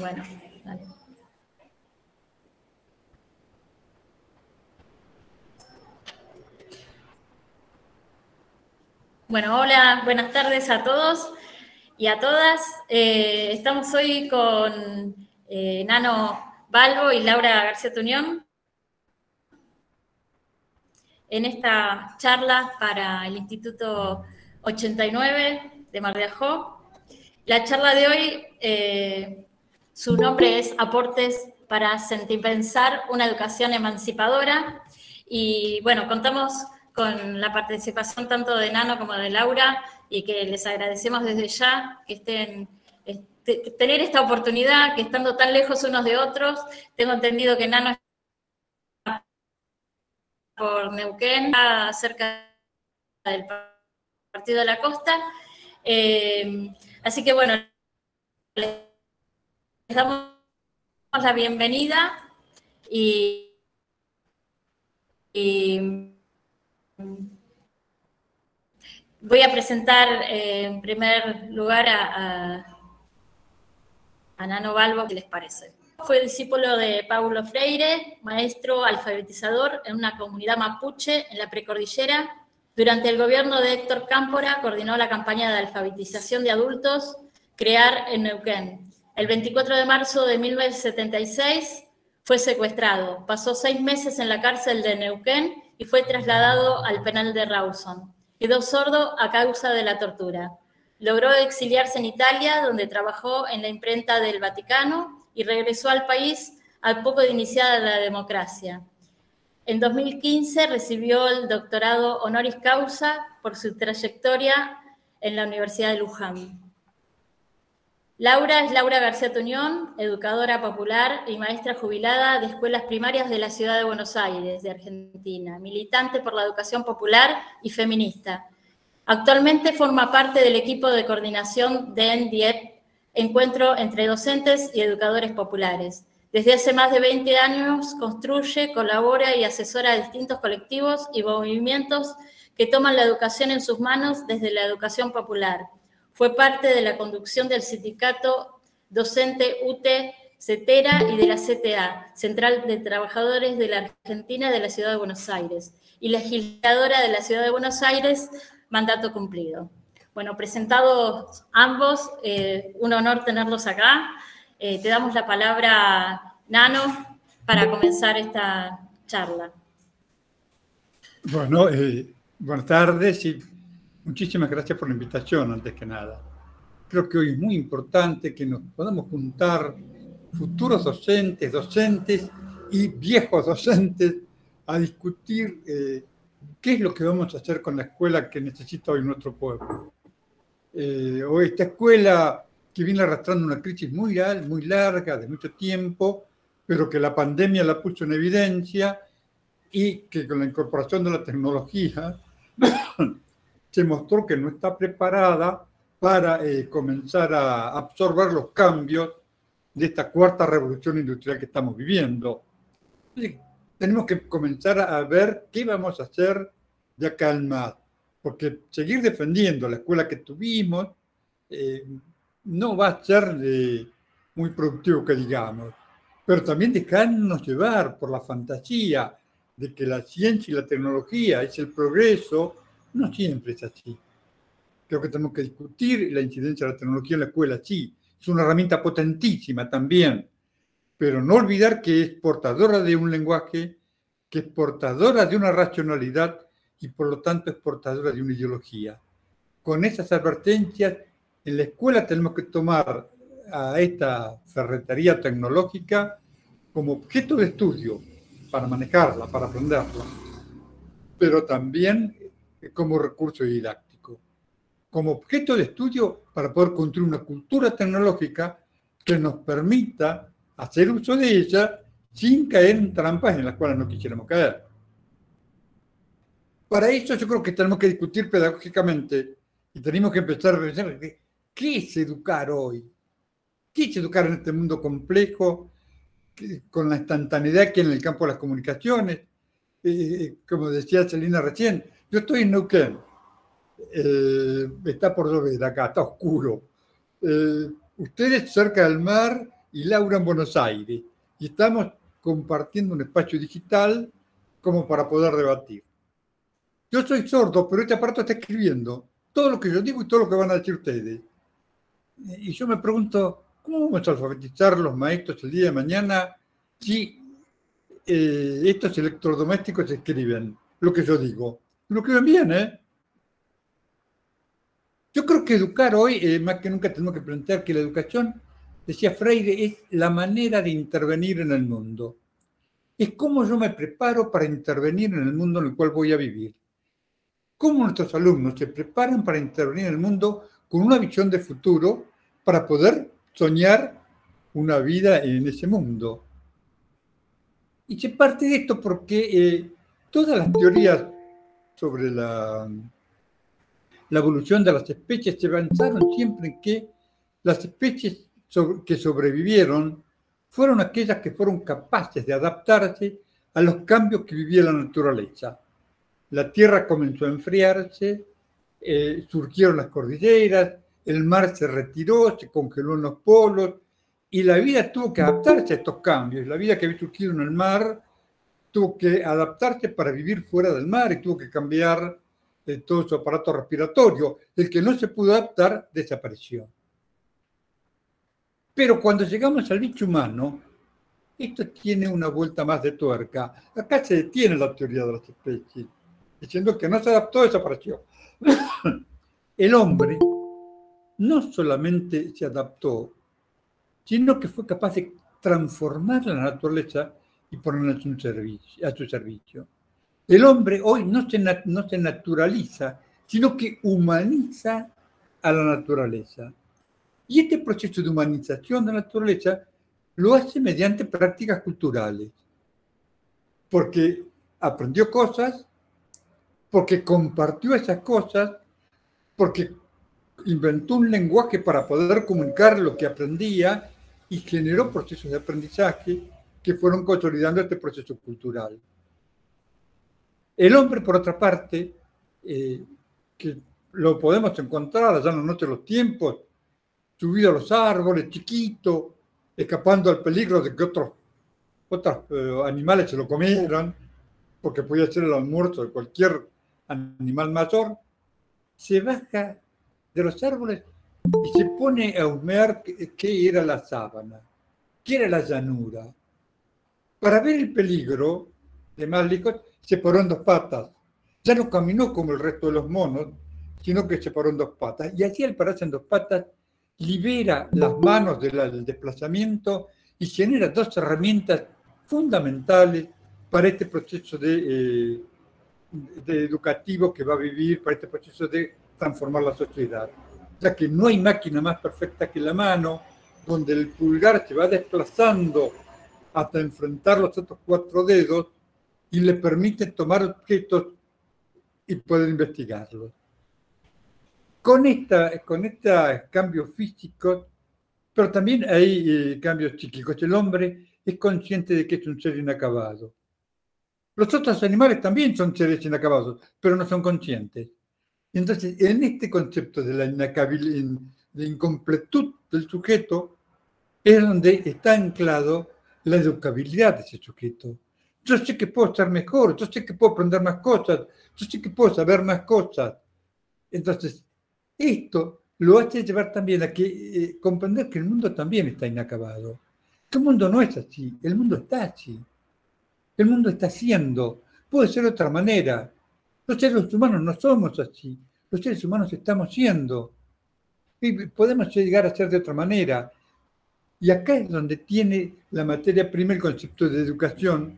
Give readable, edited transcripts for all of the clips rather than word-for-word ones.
Bueno, dale. Bueno, hola, buenas tardes a todos y a todas. Estamos hoy con Nano Balbo y Laura García Tuñón en esta charla para el Instituto 89 de Mar de Ajó. La charla de hoy, su nombre es Aportes para Sentipensar una educación emancipadora. Y bueno, contamos con la participación tanto de Nano como de Laura y que les agradecemos desde ya que estén tener esta oportunidad, que estando tan lejos unos de otros, tengo entendido que Nano está por Neuquén, cerca del Partido de la Costa. Así que bueno, les damos la bienvenida y voy a presentar en primer lugar a Nano Balbo, ¿qué les parece? Fue discípulo de Paulo Freire, maestro alfabetizador en una comunidad mapuche en la precordillera. Durante el gobierno de Héctor Cámpora coordinó la campaña de alfabetización de adultos Crear en Neuquén. El 24 de marzo de 1976 fue secuestrado, pasó 6 meses en la cárcel de Neuquén y fue trasladado al penal de Rawson. Quedó sordo a causa de la tortura. Logró exiliarse en Italia, donde trabajó en la imprenta del Vaticano y regresó al país al poco de iniciada la democracia. En 2015 recibió el doctorado honoris causa por su trayectoria en la Universidad de Luján. Laura es Laura García Tuñón, educadora popular y maestra jubilada de escuelas primarias de la ciudad de Buenos Aires, de Argentina, militante por la educación popular y feminista. Actualmente forma parte del equipo de coordinación de ENDIEP, Encuentro entre Docentes y Educadores Populares. Desde hace más de 20 años construye, colabora y asesora a distintos colectivos y movimientos que toman la educación en sus manos desde la educación popular. Fue parte de la conducción del sindicato docente UTE CETERA y de la CTA, Central de Trabajadores de la Argentina de la Ciudad de Buenos Aires, y legisladora de la Ciudad de Buenos Aires, mandato cumplido. Bueno, presentados ambos, un honor tenerlos acá. Te damos la palabra, Nano, para comenzar esta charla. Bueno, buenas tardes y muchísimas gracias por la invitación, antes que nada. Creo que hoy es muy importante que nos podamos juntar futuros docentes y viejos docentes a discutir qué es lo que vamos a hacer con la escuela que necesita hoy nuestro pueblo. Hoy esta escuela que viene arrastrando una crisis muy larga, de mucho tiempo, pero que la pandemia la puso en evidencia y que con la incorporación de la tecnología se mostró que no está preparada para comenzar a absorber los cambios de esta cuarta revolución industrial que estamos viviendo. Entonces, tenemos que comenzar a ver qué vamos a hacer de acá al más, porque seguir defendiendo la escuela que tuvimos no va a ser muy productivo, que digamos, pero también dejarnos llevar por la fantasía de que la ciencia y la tecnología es el progreso. No siempre es así. Creo que tenemos que discutir la incidencia de la tecnología en la escuela, sí, es una herramienta potentísima también, pero no olvidar que es portadora de un lenguaje, que es portadora de una racionalidad y por lo tanto es portadora de una ideología. Con esas advertencias, en la escuela tenemos que tomar a esta ferretería tecnológica como objeto de estudio para manejarla, para aprenderla, pero también como recurso didáctico, como objeto de estudio para poder construir una cultura tecnológica que nos permita hacer uso de ella sin caer en trampas en las cuales no quisiéramos caer. Para eso yo creo que tenemos que discutir pedagógicamente y tenemos que empezar a pensar qué es educar hoy, qué es educar en este mundo complejo, con la instantaneidad que hay en el campo de las comunicaciones. Como decía Celina recién, yo estoy en Neuquén, está por llover acá, está oscuro. Ustedes cerca del mar y Laura en Buenos Aires. Y estamos compartiendo un espacio digital como para poder debatir. Yo soy sordo, pero este aparato está escribiendo todo lo que yo digo y todo lo que van a decir ustedes. Y yo me pregunto, ¿cómo vamos a alfabetizar los maestros el día de mañana si estos electrodomésticos escriben lo que yo digo? Lo escriben bien, ¿eh? Yo creo que educar hoy, más que nunca tenemos que plantear que la educación, decía Freire, es la manera de intervenir en el mundo. Es cómo yo me preparo para intervenir en el mundo en el cual voy a vivir. Cómo nuestros alumnos se preparan para intervenir en el mundo con una visión de futuro para poder soñar una vida en ese mundo. Y se parte de esto porque todas las teorías sobre la evolución de las especies se avanzaron siempre en que las especies que sobrevivieron fueron aquellas que fueron capaces de adaptarse a los cambios que vivía la naturaleza. La Tierra comenzó a enfriarse, surgieron las cordilleras, el mar se retiró, se congeló en los polos, y la vida tuvo que adaptarse a estos cambios. La vida que había surgido en el mar tuvo que adaptarse para vivir fuera del mar y tuvo que cambiar todo su aparato respiratorio. El que no se pudo adaptar desapareció. Pero cuando llegamos al bicho humano, esto tiene una vuelta más de tuerca. Acá se detiene la teoría de las especies, diciendo que no se adaptó, desapareció. El hombre no solamente se adaptó, sino que fue capaz de transformar la naturaleza y ponerla a su servicio. El hombre hoy no se naturaliza, sino que humaniza a la naturaleza. Y este proceso de humanización de la naturaleza lo hace mediante prácticas culturales, porque aprendió cosas, porque compartió esas cosas, porque inventó un lenguaje para poder comunicar lo que aprendía y generó procesos de aprendizaje que fueron consolidando este proceso cultural. El hombre, por otra parte, que lo podemos encontrar allá en la noche de los tiempos, subido a los árboles, chiquito, escapando al peligro de que otros animales se lo comieran, porque podía ser el almuerzo de cualquier animal mayor, se baja de los árboles y se pone a husmear qué era la sábana, qué era la llanura. Para ver el peligro, de más lejos, se paró en dos patas. Ya no caminó como el resto de los monos, sino que se paró en dos patas. Y así, al pararse en dos patas, libera las manos del desplazamiento y genera dos herramientas fundamentales para este proceso de educativo que va a vivir, para este proceso de transformar la sociedad. Ya que no hay máquina más perfecta que la mano, donde el pulgar se va desplazando hasta enfrentar los otros cuatro dedos y le permite tomar objetos y poder investigarlos. Con estos cambios físicos, pero también hay cambios psíquicos. El hombre es consciente de que es un ser inacabado. Los otros animales también son seres inacabados, pero no son conscientes. Entonces, en este concepto de de incompletud del sujeto, es donde está anclado la educabilidad de ese sujeto. Yo sé que puedo ser mejor, yo sé que puedo aprender más cosas, yo sé que puedo saber más cosas. Entonces, esto lo hace llevar también a que comprender que el mundo también está inacabado. Que el mundo no es así, el mundo está así. El mundo está siendo, puede ser de otra manera. Los seres humanos no somos así, los seres humanos estamos siendo. Y podemos llegar a ser de otra manera. Y acá es donde tiene la materia prima el concepto de educación,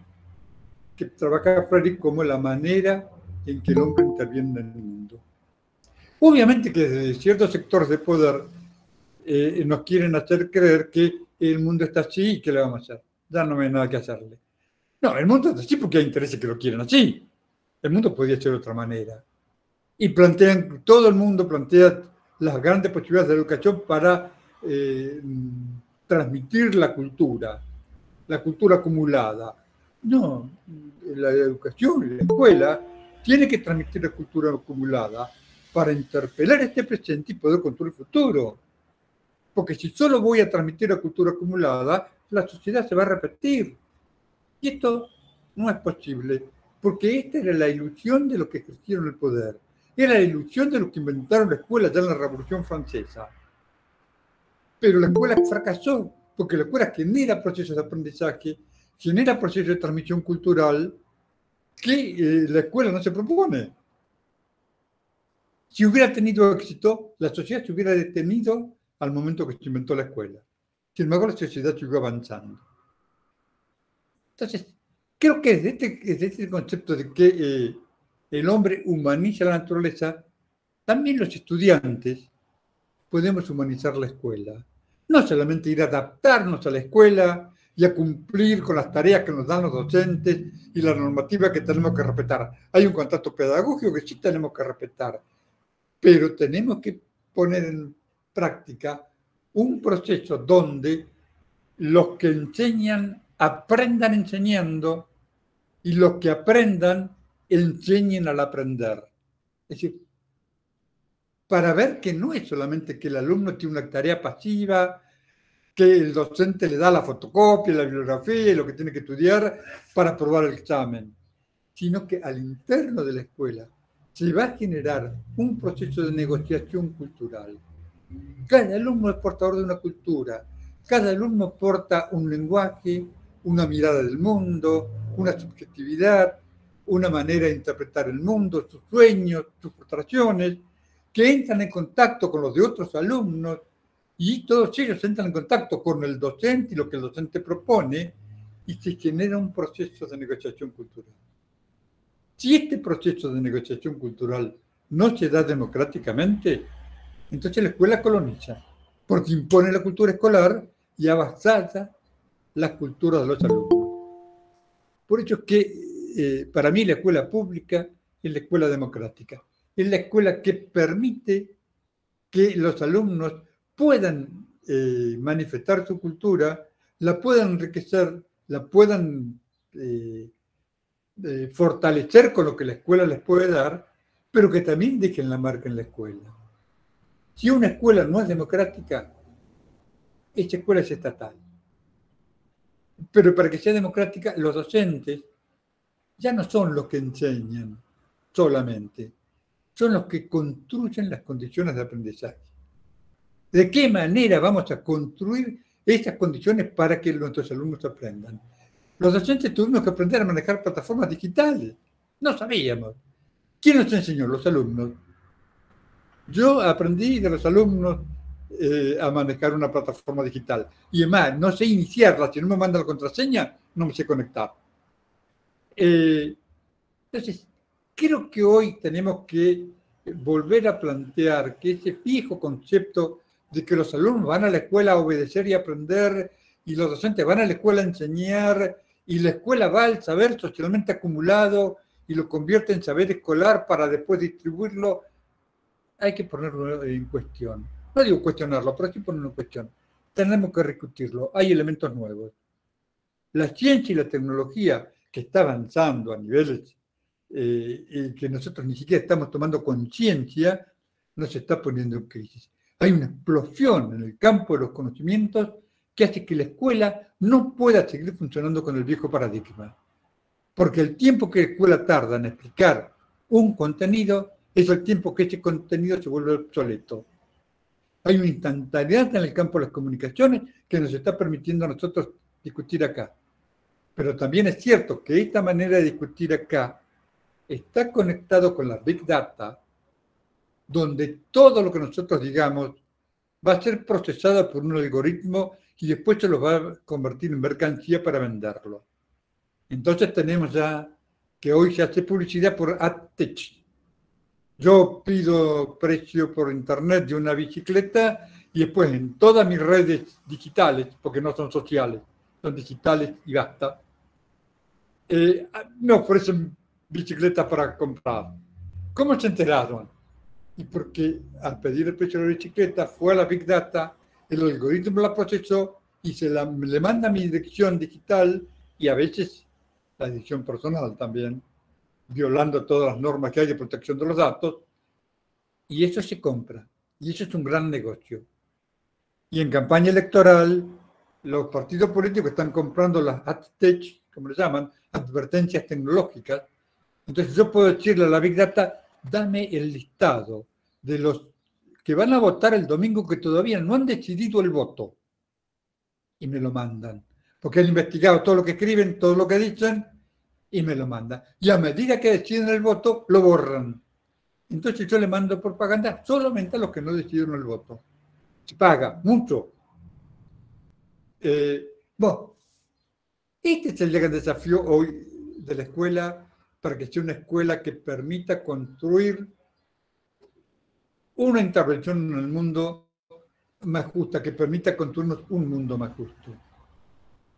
que trabaja Freire como la manera en que el hombre interviene en el mundo. Obviamente que desde ciertos sectores de poder nos quieren hacer creer que el mundo está así y que le vamos a hacer. Ya no hay nada que hacerle. No, el mundo está así porque hay intereses que lo quieren así. El mundo podría ser de otra manera. Y todo el mundo plantea las grandes posibilidades de educación para transmitir la cultura acumulada. No, la educación y la escuela tiene que transmitir la cultura acumulada para interpelar este presente y poder construir el futuro. porque si solo voy a transmitir la cultura acumulada, la sociedad se va a repetir. Y esto no es posible, porque esta era la ilusión de los que ejercieron el poder. Era la ilusión de los que inventaron la escuela ya en la Revolución Francesa. Pero la escuela fracasó, porque la escuela genera procesos de aprendizaje, genera procesos de transmisión cultural que la escuela no se propone. Si hubiera tenido éxito, la sociedad se hubiera detenido al momento que se inventó la escuela. Sin embargo, la sociedad siguió avanzando. Entonces, creo que desde este concepto de que el hombre humaniza la naturaleza, también los estudiantes podemos humanizar la escuela. No solamente ir a adaptarnos a la escuela y a cumplir con las tareas que nos dan los docentes y la normativa que tenemos que respetar. Hay un contrato pedagógico que sí tenemos que respetar, pero tenemos que poner en práctica un proceso donde los que enseñan aprendan enseñando y los que aprendan enseñen al aprender. Es decir, para ver que no es solamente que el alumno tiene una tarea pasiva, que el docente le da la fotocopia, la bibliografía y lo que tiene que estudiar para aprobar el examen, sino que al interno de la escuela se va a generar un proceso de negociación cultural. Cada alumno es portador de una cultura, cada alumno porta un lenguaje, una mirada del mundo, una subjetividad, una manera de interpretar el mundo, sus sueños, sus frustraciones, que entran en contacto con los de otros alumnos y todos ellos entran en contacto con el docente y lo que el docente propone y se genera un proceso de negociación cultural. Si este proceso de negociación cultural no se da democráticamente, entonces la escuela coloniza, porque impone la cultura escolar y avasalla las culturas de los alumnos. Por eso es que para mí la escuela pública es la escuela democrática. Es la escuela que permite que los alumnos puedan manifestar su cultura, la puedan enriquecer, la puedan fortalecer con lo que la escuela les puede dar, pero que también dejen la marca en la escuela. Si una escuela no es democrática, esa escuela es estatal. Pero para que sea democrática, los docentes ya no son los que enseñan solamente, son los que construyen las condiciones de aprendizaje. ¿De qué manera vamos a construir estas condiciones para que nuestros alumnos aprendan? Los docentes tuvimos que aprender a manejar plataformas digitales. No sabíamos. ¿Quién nos enseñó? Los alumnos. Yo aprendí de los alumnos a manejar una plataforma digital. Y además, no sé iniciarla. Si no me manda la contraseña, no me sé conectar. Entonces, creo que hoy tenemos que volver a plantear que ese fijo concepto de que los alumnos van a la escuela a obedecer y aprender, y los docentes van a la escuela a enseñar, y la escuela va al saber socialmente acumulado y lo convierte en saber escolar para después distribuirlo, hay que ponerlo en cuestión. No digo cuestionarlo, pero sí ponerlo en cuestión. Tenemos que discutirlo. Hay elementos nuevos. La ciencia y la tecnología que está avanzando a niveles que nosotros ni siquiera estamos tomando conciencia, nos está poniendo en crisis. Hay una explosión en el campo de los conocimientos que hace que la escuela no pueda seguir funcionando con el viejo paradigma. Porque el tiempo que la escuela tarda en explicar un contenido es el tiempo que ese contenido se vuelve obsoleto. Hay una instantaneidad en el campo de las comunicaciones que nos está permitiendo a nosotros discutir acá. Pero también es cierto que esta manera de discutir acá está conectado con la Big Data, donde todo lo que nosotros digamos va a ser procesado por un algoritmo y después se lo va a convertir en mercancía para venderlo. Entonces tenemos ya que hoy se hace publicidad por AdTech. Yo pido precio por internet de una bicicleta y después en todas mis redes digitales, porque no son sociales, son digitales y basta, me ofrecen bicicletas para comprar. ¿Cómo se enteraron? Y porque al pedir el precio de la bicicleta fue a la Big Data, el algoritmo la procesó y le manda mi dirección digital y a veces la dirección personal también, violando todas las normas que hay de protección de los datos, y eso se compra. Y eso es un gran negocio. Y en campaña electoral, los partidos políticos están comprando las AdTech, como le llaman, advertencias tecnológicas. Entonces yo puedo decirle a la Big Data, dame el listado de los que van a votar el domingo que todavía no han decidido el voto. Y me lo mandan. Porque han investigado todo lo que escriben, todo lo que dicen, y me lo mandan. Y a medida que deciden el voto, lo borran. Entonces yo le mando propaganda solamente a los que no decidieron el voto. Se paga mucho. Bueno, este es el gran desafío hoy de la escuela, para que sea una escuela que permita construir una intervención en el mundo más justa, que permita construirnos un mundo más justo.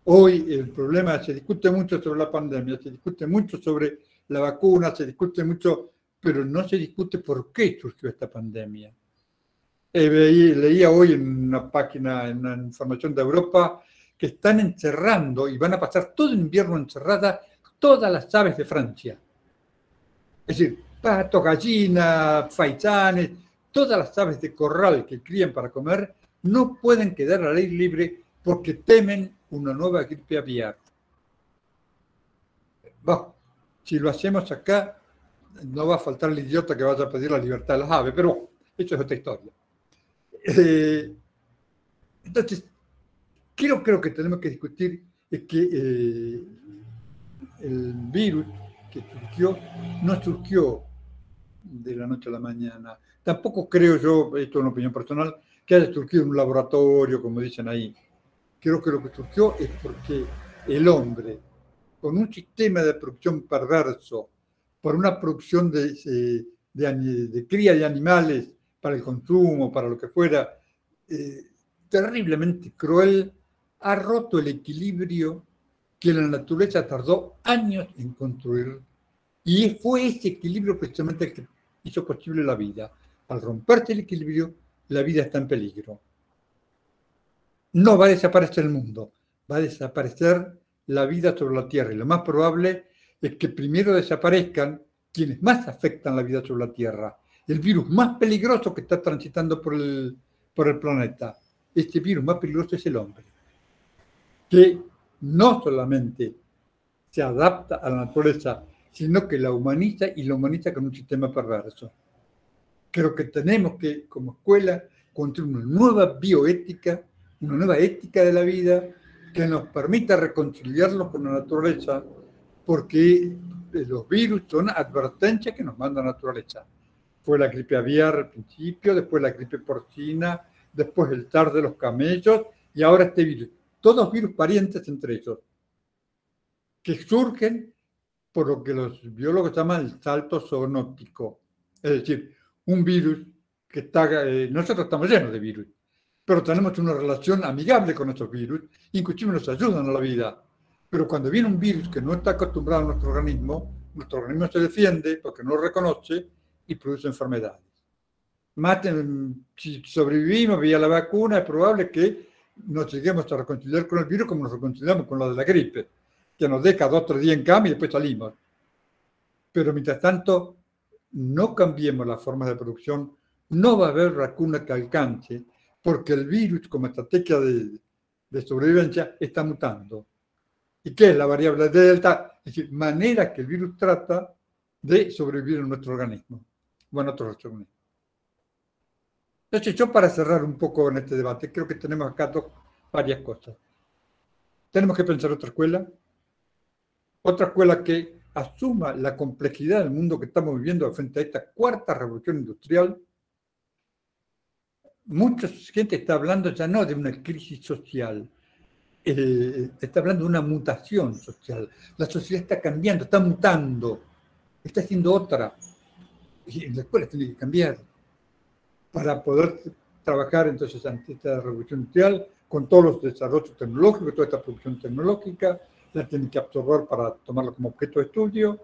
Hoy el problema, se discute mucho sobre la pandemia, se discute mucho sobre la vacuna, se discute mucho, pero no se discute por qué surgió esta pandemia. Leía hoy en una página, en una información de Europa, que están encerrando y van a pasar todo el invierno encerradas todas las aves de Francia. Es decir, patos, gallinas, faisanes, todas las aves de corral que crían para comer no pueden quedar al aire libre porque temen una nueva gripe aviar. Bueno, si lo hacemos acá, no va a faltar el idiota que vaya a pedir la libertad de las aves, pero bueno, eso es otra historia. Entonces, creo que tenemos que discutir es que el virus que surgió no surgió de la noche a la mañana. Tampoco creo yo, esto es una opinión personal, que haya surgido en un laboratorio, como dicen ahí. Creo que lo que surgió es porque el hombre, con un sistema de producción perverso, por una producción de cría de animales para el consumo, para lo que fuera, terriblemente cruel, ha roto el equilibrio que la naturaleza tardó años en construir. Y fue ese equilibrio precisamente el que hizo posible la vida. Al romperse el equilibrio, la vida está en peligro. No va a desaparecer el mundo, va a desaparecer la vida sobre la Tierra. Y lo más probable es que primero desaparezcan quienes más afectan la vida sobre la Tierra. El virus más peligroso que está transitando por el planeta. Este virus más peligroso es el hombre, que no solamente se adapta a la naturaleza, sino que la humaniza y la humaniza con un sistema perverso. Creo que tenemos que, como escuela, construir una nueva bioética, una nueva ética de la vida que nos permita reconciliarnos con la naturaleza, porque los virus son advertencias que nos manda la naturaleza. Fue la gripe aviar al principio, después la gripe porcina, después el SARS de los camellos y ahora este virus. Todos virus parientes entre ellos, que surgen por lo que los biólogos llaman el salto zoonótico. Es decir, un virus que está... nosotros estamos llenos de virus, pero tenemos una relación amigable con estos virus, inclusive nos ayudan a la vida. Pero cuando viene un virus que no está acostumbrado a nuestro organismo se defiende porque no lo reconoce y produce enfermedades. Si sobrevivimos vía la vacuna, es probable que nos lleguemos a reconciliar con el virus como nos reconciliamos con la de la gripe, que nos deja 2 o 3 días en cama y después salimos. Pero mientras tanto, no cambiemos las formas de producción, no va a haber vacuna que alcance, porque el virus, como estrategia de sobrevivencia, está mutando. ¿Y qué es la variable delta? Es decir, manera que el virus trata de sobrevivir en nuestro organismo, o en otros organismos. Entonces, yo para cerrar un poco en este debate, creo que tenemos acá varias cosas. Tenemos que pensar otra escuela que asuma la complejidad del mundo que estamos viviendo frente a esta 4ª revolución industrial. Mucha gente está hablando ya no de una crisis social, está hablando de una mutación social. La sociedad está cambiando, está mutando, está haciendo otra. Y en la escuela tiene que cambiar para poder trabajar entonces ante esta revolución industrial con todos los desarrollos tecnológicos, toda esta producción tecnológica, la tiene que absorber para tomarlo como objeto de estudio,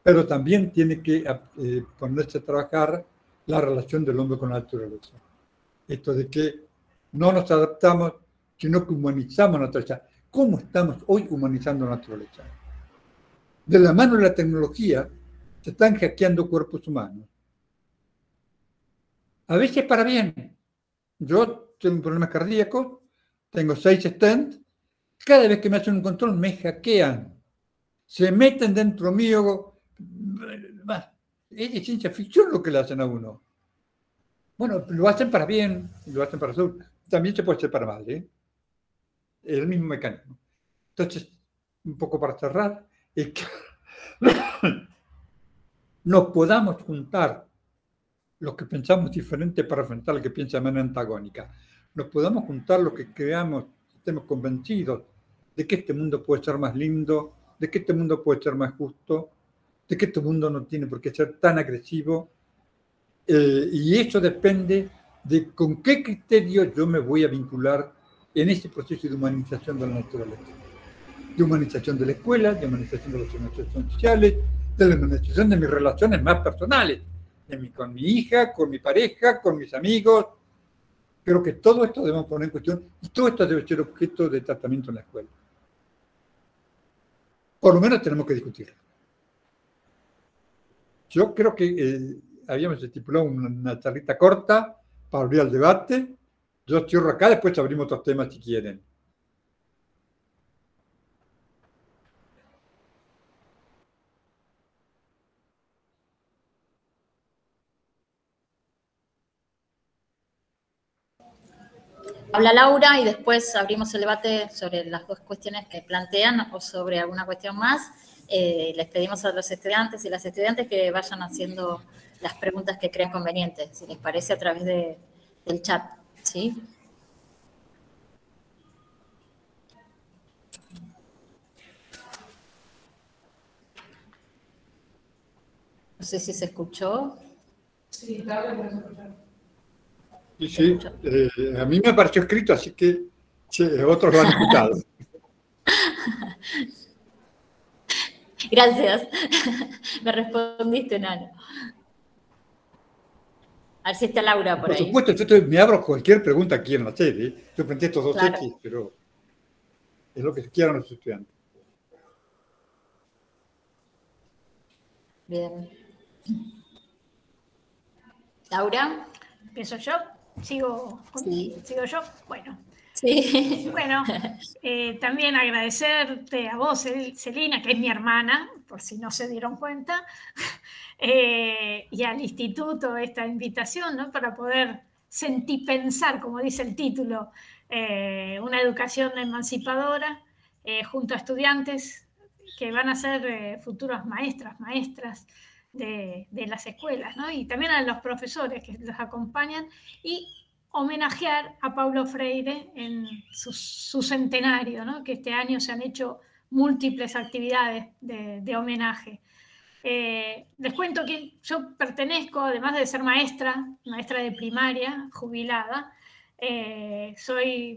pero también tiene que ponerse a trabajar la relación del hombre con la naturaleza. Esto de que no nos adaptamos, sino que humanizamos la naturaleza. ¿Cómo estamos hoy humanizando la naturaleza? De la mano de la tecnología se están hackeando cuerpos humanos. A veces para bien. Yo tengo problemas cardíacos, tengo 6 stents, cada vez que me hacen un control me hackean, se meten dentro mío, es ciencia ficción lo que le hacen a uno. Bueno, lo hacen para bien, lo hacen para salud, también se puede hacer para mal, ¿eh? Es el mismo mecanismo. Entonces, un poco para cerrar, es que nos podamos juntar los que pensamos diferente para enfrentar al que piensa de manera antagónica. Nos podamos juntar los que creamos, estemos convencidos de que este mundo puede ser más lindo, de que este mundo puede ser más justo, de que este mundo no tiene por qué ser tan agresivo. Y eso depende de con qué criterio yo me voy a vincular en ese proceso de humanización de la naturaleza. De humanización de la escuela, de humanización de las organizaciones sociales, de la humanización de mis relaciones más personales, con mi hija, con mi pareja, con mis amigos. Creo que todo esto debemos poner en cuestión y todo esto debe ser objeto de tratamiento en la escuela. Por lo menos tenemos que discutirlo. Yo creo que habíamos estipulado una charlita corta para abrir el debate. Yo cierro acá, después abrimos otros temas si quieren. Habla Laura y después abrimos el debate sobre las dos cuestiones que plantean o sobre alguna cuestión más. Les pedimos a los estudiantes y las estudiantes que vayan haciendo las preguntas que crean convenientes, si les parece, a través del chat, ¿sí? No sé si se escuchó. Sí, está bien, puedes escuchar. Sí, a mí me pareció escrito, así que otros lo han escuchado. Gracias. Me respondiste, Nano. A ver si está Laura por ahí. Por supuesto, yo me abro cualquier pregunta aquí en la sede. Yo planteé estos dos X, pero es lo que quieran los estudiantes. Bien. Laura. ¿Empiezo yo? ¿Sigo yo? Bueno. Sí. Bueno, también agradecerte a vos, Celina, que es mi hermana, por si no se dieron cuenta, y al instituto esta invitación, ¿no? Para poder sentipensar, como dice el título, una educación emancipadora junto a estudiantes que van a ser futuras maestras de las escuelas, ¿no? Y también a los profesores que los acompañan, y homenajear a Paulo Freire en su centenario, ¿no? Que este año se han hecho múltiples actividades de homenaje. Les cuento que yo pertenezco, además de ser maestra de primaria, jubilada,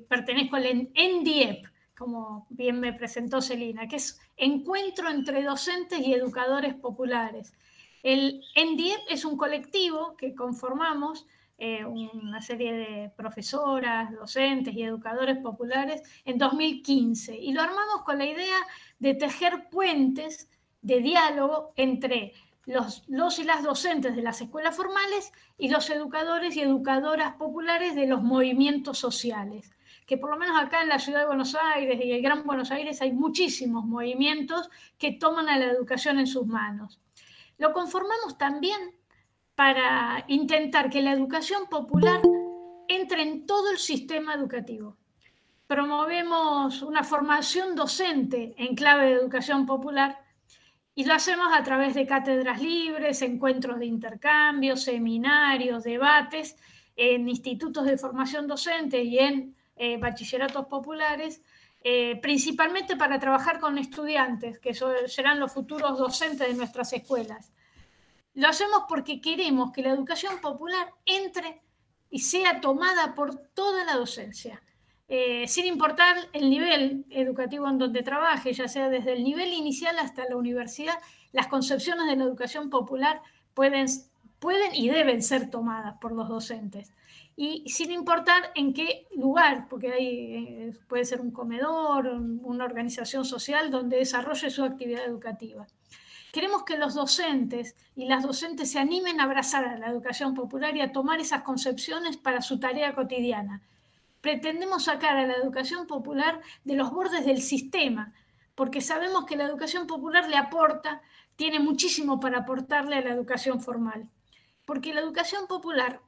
pertenezco al ENDIEP, como bien me presentó Celina, que es Encuentro entre Docentes y Educadores Populares. El ENDIEP es un colectivo que conformamos una serie de profesoras, docentes y educadores populares en 2015, y lo armamos con la idea de tejer puentes de diálogo entre los y las docentes de las escuelas formales y los educadores y educadoras populares de los movimientos sociales, que por lo menos acá en la ciudad de Buenos Aires y el Gran Buenos Aires hay muchísimos movimientos que toman a la educación en sus manos. Lo conformamos también para intentar que la educación popular entre en todo el sistema educativo. Promovemos una formación docente en clave de educación popular y lo hacemos a través de cátedras libres, encuentros de intercambio, seminarios, debates en institutos de formación docente y en bachilleratos populares, principalmente para trabajar con estudiantes, que serán los futuros docentes de nuestras escuelas. Lo hacemos porque queremos que la educación popular entre y sea tomada por toda la docencia, sin importar el nivel educativo en donde trabaje, ya sea desde el nivel inicial hasta la universidad. Las concepciones de la educación popular pueden y deben ser tomadas por los docentes. Y sin importar en qué lugar, porque ahí puede ser un comedor, una organización social donde desarrolle su actividad educativa. Queremos que los docentes y las docentes se animen a abrazar a la educación popular y a tomar esas concepciones para su tarea cotidiana. pretendemos sacar a la educación popular de los bordes del sistema, porque sabemos que la educación popular le aporta, tiene muchísimo para aportarle a la educación formal. Porque la educación popular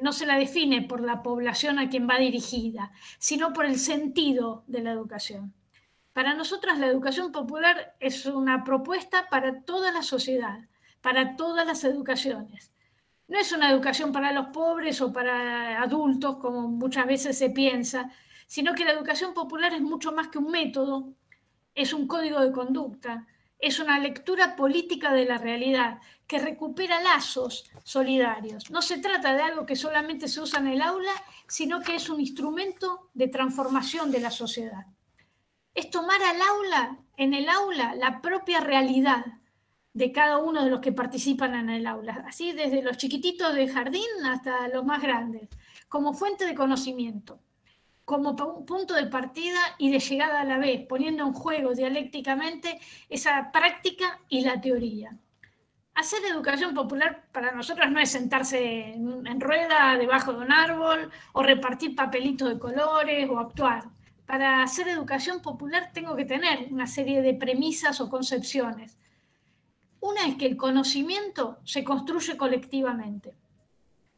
no se la define por la población a quien va dirigida, sino por el sentido de la educación. Para nosotras la educación popular es una propuesta para toda la sociedad, para todas las educaciones. No es una educación para los pobres o para adultos, como muchas veces se piensa, sino que la educación popular es mucho más que un método, es un código de conducta, es una lectura política de la realidad que recupera lazos solidarios. No se trata de algo que solamente se usa en el aula, sino que es un instrumento de transformación de la sociedad. Es tomar en el aula, la propia realidad de cada uno de los que participan en el aula, así desde los chiquititos de jardín hasta los más grandes, como fuente de conocimiento, como punto de partida y de llegada a la vez, poniendo en juego dialécticamente esa práctica y la teoría. Hacer educación popular para nosotros no es sentarse en rueda debajo de un árbol o repartir papelitos de colores o actuar. Para hacer educación popular tengo que tener una serie de premisas o concepciones. Una es que el conocimiento se construye colectivamente.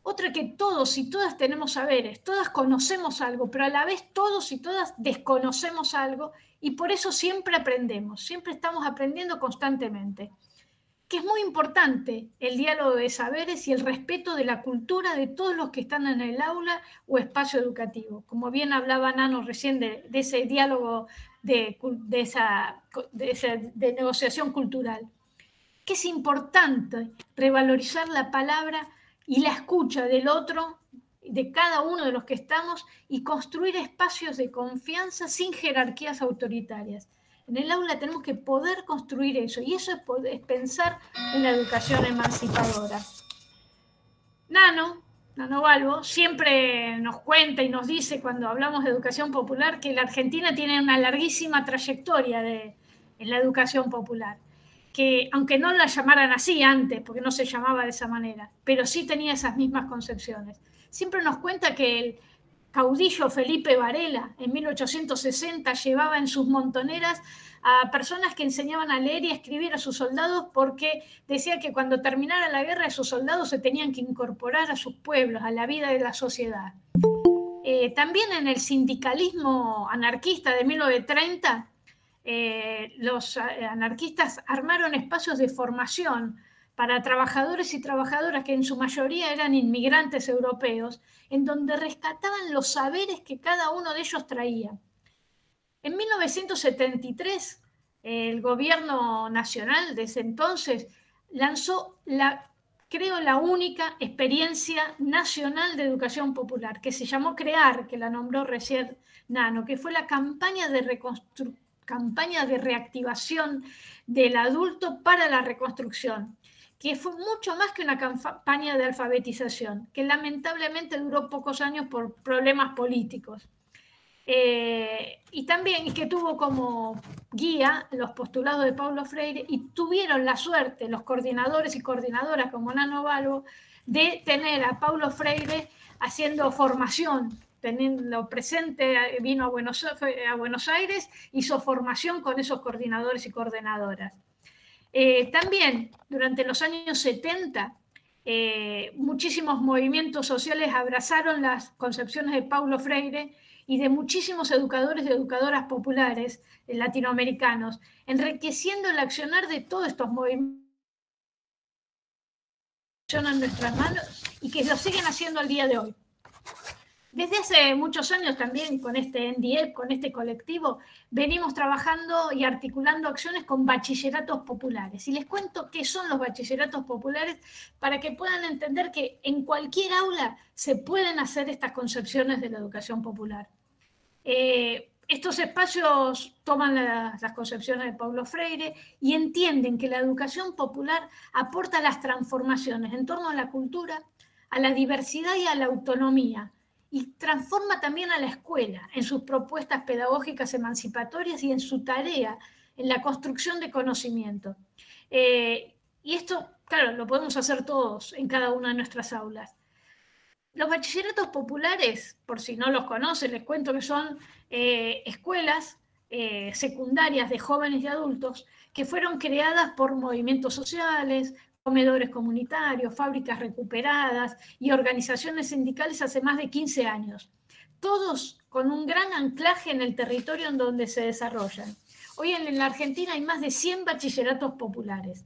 Otra que todos y todas tenemos saberes, todas conocemos algo, pero a la vez todos y todas desconocemos algo y por eso siempre aprendemos, siempre estamos aprendiendo constantemente. Que es muy importante el diálogo de saberes y el respeto de la cultura de todos los que están en el aula o espacio educativo. Como bien hablaba Nano recién de ese diálogo de negociación cultural. Que es importante revalorizar la palabra y la escucha del otro, de cada uno de los que estamos, y construir espacios de confianza sin jerarquías autoritarias. En el aula tenemos que poder construir eso, y eso es pensar una educación emancipadora. Nano Balbo siempre nos cuenta y nos dice cuando hablamos de educación popular que la Argentina tiene una larguísima trayectoria en la educación popular, que aunque no la llamaran así antes, porque no se llamaba de esa manera, pero sí tenía esas mismas concepciones. Siempre nos cuenta que el caudillo Felipe Varela en 1860 llevaba en sus montoneras a personas que enseñaban a leer y a escribir a sus soldados porque decía que cuando terminara la guerra esos soldados se tenían que incorporar a sus pueblos, a la vida de la sociedad. También en el sindicalismo anarquista de 1930, los anarquistas armaron espacios de formación para trabajadores y trabajadoras que en su mayoría eran inmigrantes europeos, en donde rescataban los saberes que cada uno de ellos traía. En 1973, el gobierno nacional de ese entonces lanzó la única experiencia nacional de educación popular, que se llamó CREAR, que la nombró recién Nano, que fue la campaña de reactivación del adulto para la reconstrucción, que fue mucho más que una campaña de alfabetización, que lamentablemente duró pocos años por problemas políticos. Y también que tuvo como guía los postulados de Paulo Freire y tuvieron la suerte los coordinadores y coordinadoras como Nano Balbo de tener a Paulo Freire haciendo formación, teniendo presente, vino a Buenos Aires, hizo formación con esos coordinadores y coordinadoras. También durante los años 70 muchísimos movimientos sociales abrazaron las concepciones de Paulo Freire y de muchísimos educadores y educadoras populares latinoamericanos, enriqueciendo el accionar de todos estos movimientos en nuestras manos y que lo siguen haciendo al día de hoy. Desde hace muchos años también con este NDIEP, con este colectivo, venimos trabajando y articulando acciones con bachilleratos populares. Y les cuento qué son los bachilleratos populares para que puedan entender que en cualquier aula se pueden hacer estas concepciones de la educación popular. Estos espacios toman las concepciones de Paulo Freire y entienden que la educación popular aporta las transformaciones en torno a la cultura, a la diversidad y a la autonomía, y transforma también a la escuela en sus propuestas pedagógicas emancipatorias y en su tarea en la construcción de conocimiento. Y esto, claro, lo podemos hacer todos en cada una de nuestras aulas. Los bachilleratos populares, por si no los conocen, les cuento que son escuelas secundarias de jóvenes y adultos que fueron creadas por movimientos sociales, comedores comunitarios, fábricas recuperadas y organizaciones sindicales hace más de 15 años. Todos con un gran anclaje en el territorio en donde se desarrollan. Hoy en la Argentina hay más de 100 bachilleratos populares.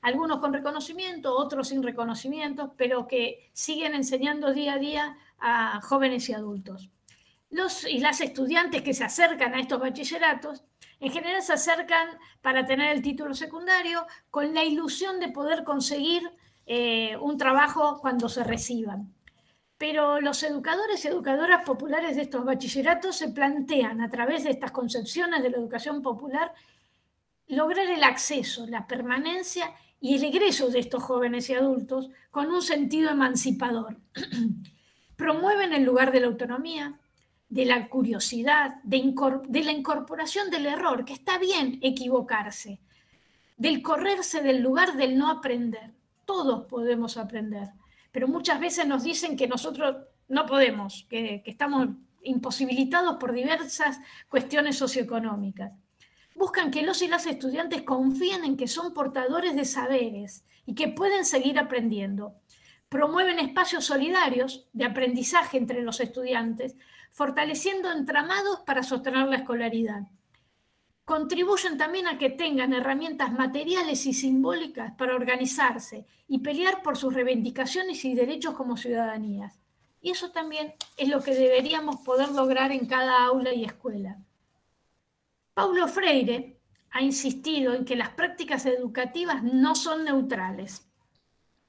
Algunos con reconocimiento, otros sin reconocimiento, pero que siguen enseñando día a día a jóvenes y adultos. Los y las estudiantes que se acercan a estos bachilleratos, en general se acercan para tener el título secundario con la ilusión de poder conseguir un trabajo cuando se reciban. Pero los educadores y educadoras populares de estos bachilleratos se plantean a través de estas concepciones de la educación popular lograr el acceso, la permanencia y el egreso de estos jóvenes y adultos con un sentido emancipador. Promueven el lugar de la autonomía, de la curiosidad, de la incorporación del error, que está bien equivocarse, del correrse del lugar del no aprender. Todos podemos aprender, pero muchas veces nos dicen que nosotros no podemos, que estamos imposibilitados por diversas cuestiones socioeconómicas. Buscan que los y las estudiantes confíen en que son portadores de saberes y que pueden seguir aprendiendo. Promueven espacios solidarios de aprendizaje entre los estudiantes, fortaleciendo entramados para sostener la escolaridad. Contribuyen también a que tengan herramientas materiales y simbólicas para organizarse y pelear por sus reivindicaciones y derechos como ciudadanías. Y eso también es lo que deberíamos poder lograr en cada aula y escuela. Paulo Freire ha insistido en que las prácticas educativas no son neutrales,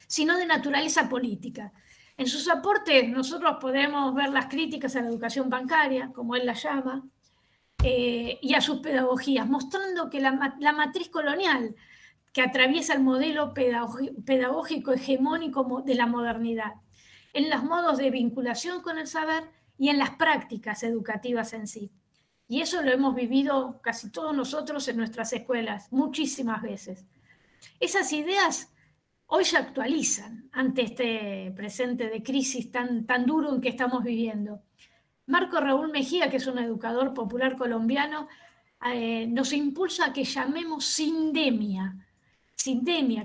sino de naturaleza política. En sus aportes nosotros podemos ver las críticas a la educación bancaria, como él la llama, y a sus pedagogías, mostrando que la matriz colonial que atraviesa el modelo pedagógico hegemónico de la modernidad, en los modos de vinculación con el saber y en las prácticas educativas en sí. Y eso lo hemos vivido casi todos nosotros en nuestras escuelas, muchísimas veces. Esas ideas hoy se actualizan ante este presente de crisis tan duro en que estamos viviendo. Marco Raúl Mejía, que es un educador popular colombiano, nos impulsa a que llamemos sindemia,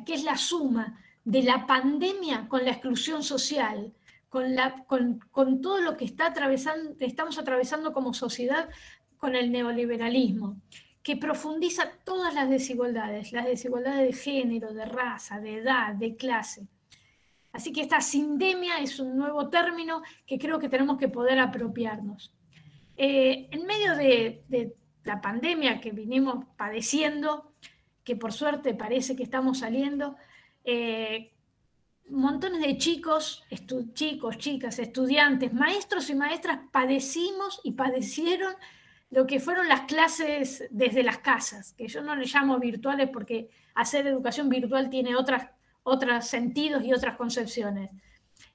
que es la suma de la pandemia con la exclusión social, con todo lo que estamos atravesando como sociedad con el neoliberalismo, que profundiza todas las desigualdades de género, de raza, de edad, de clase. Así que esta sindemia es un nuevo término que creo que tenemos que poder apropiarnos. En medio de la pandemia que vinimos padeciendo, que por suerte parece que estamos saliendo, montones de chicos, chicas, estudiantes, maestros y maestras padecimos y padecieron lo que fueron las clases desde las casas, que yo no le llamo virtuales porque hacer educación virtual tiene otros sentidos y otras concepciones.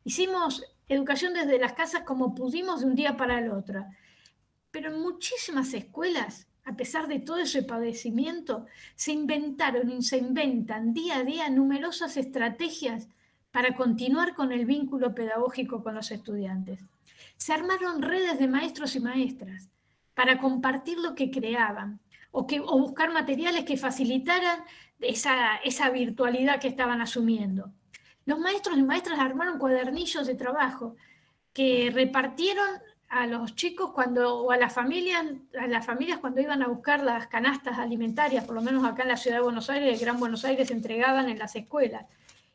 Hicimos educación desde las casas como pudimos de un día para el otro, pero en muchísimas escuelas, a pesar de todo ese padecimiento, se inventaron y se inventan día a día numerosas estrategias para continuar con el vínculo pedagógico con los estudiantes. Se armaron redes de maestros y maestras para compartir lo que creaban o buscar materiales que facilitaran esa virtualidad que estaban asumiendo. Los maestros y maestras armaron cuadernillos de trabajo que repartieron a los chicos o a las familias cuando iban a buscar las canastas alimentarias, por lo menos acá en la ciudad de Buenos Aires, el Gran Buenos Aires, se entregaban en las escuelas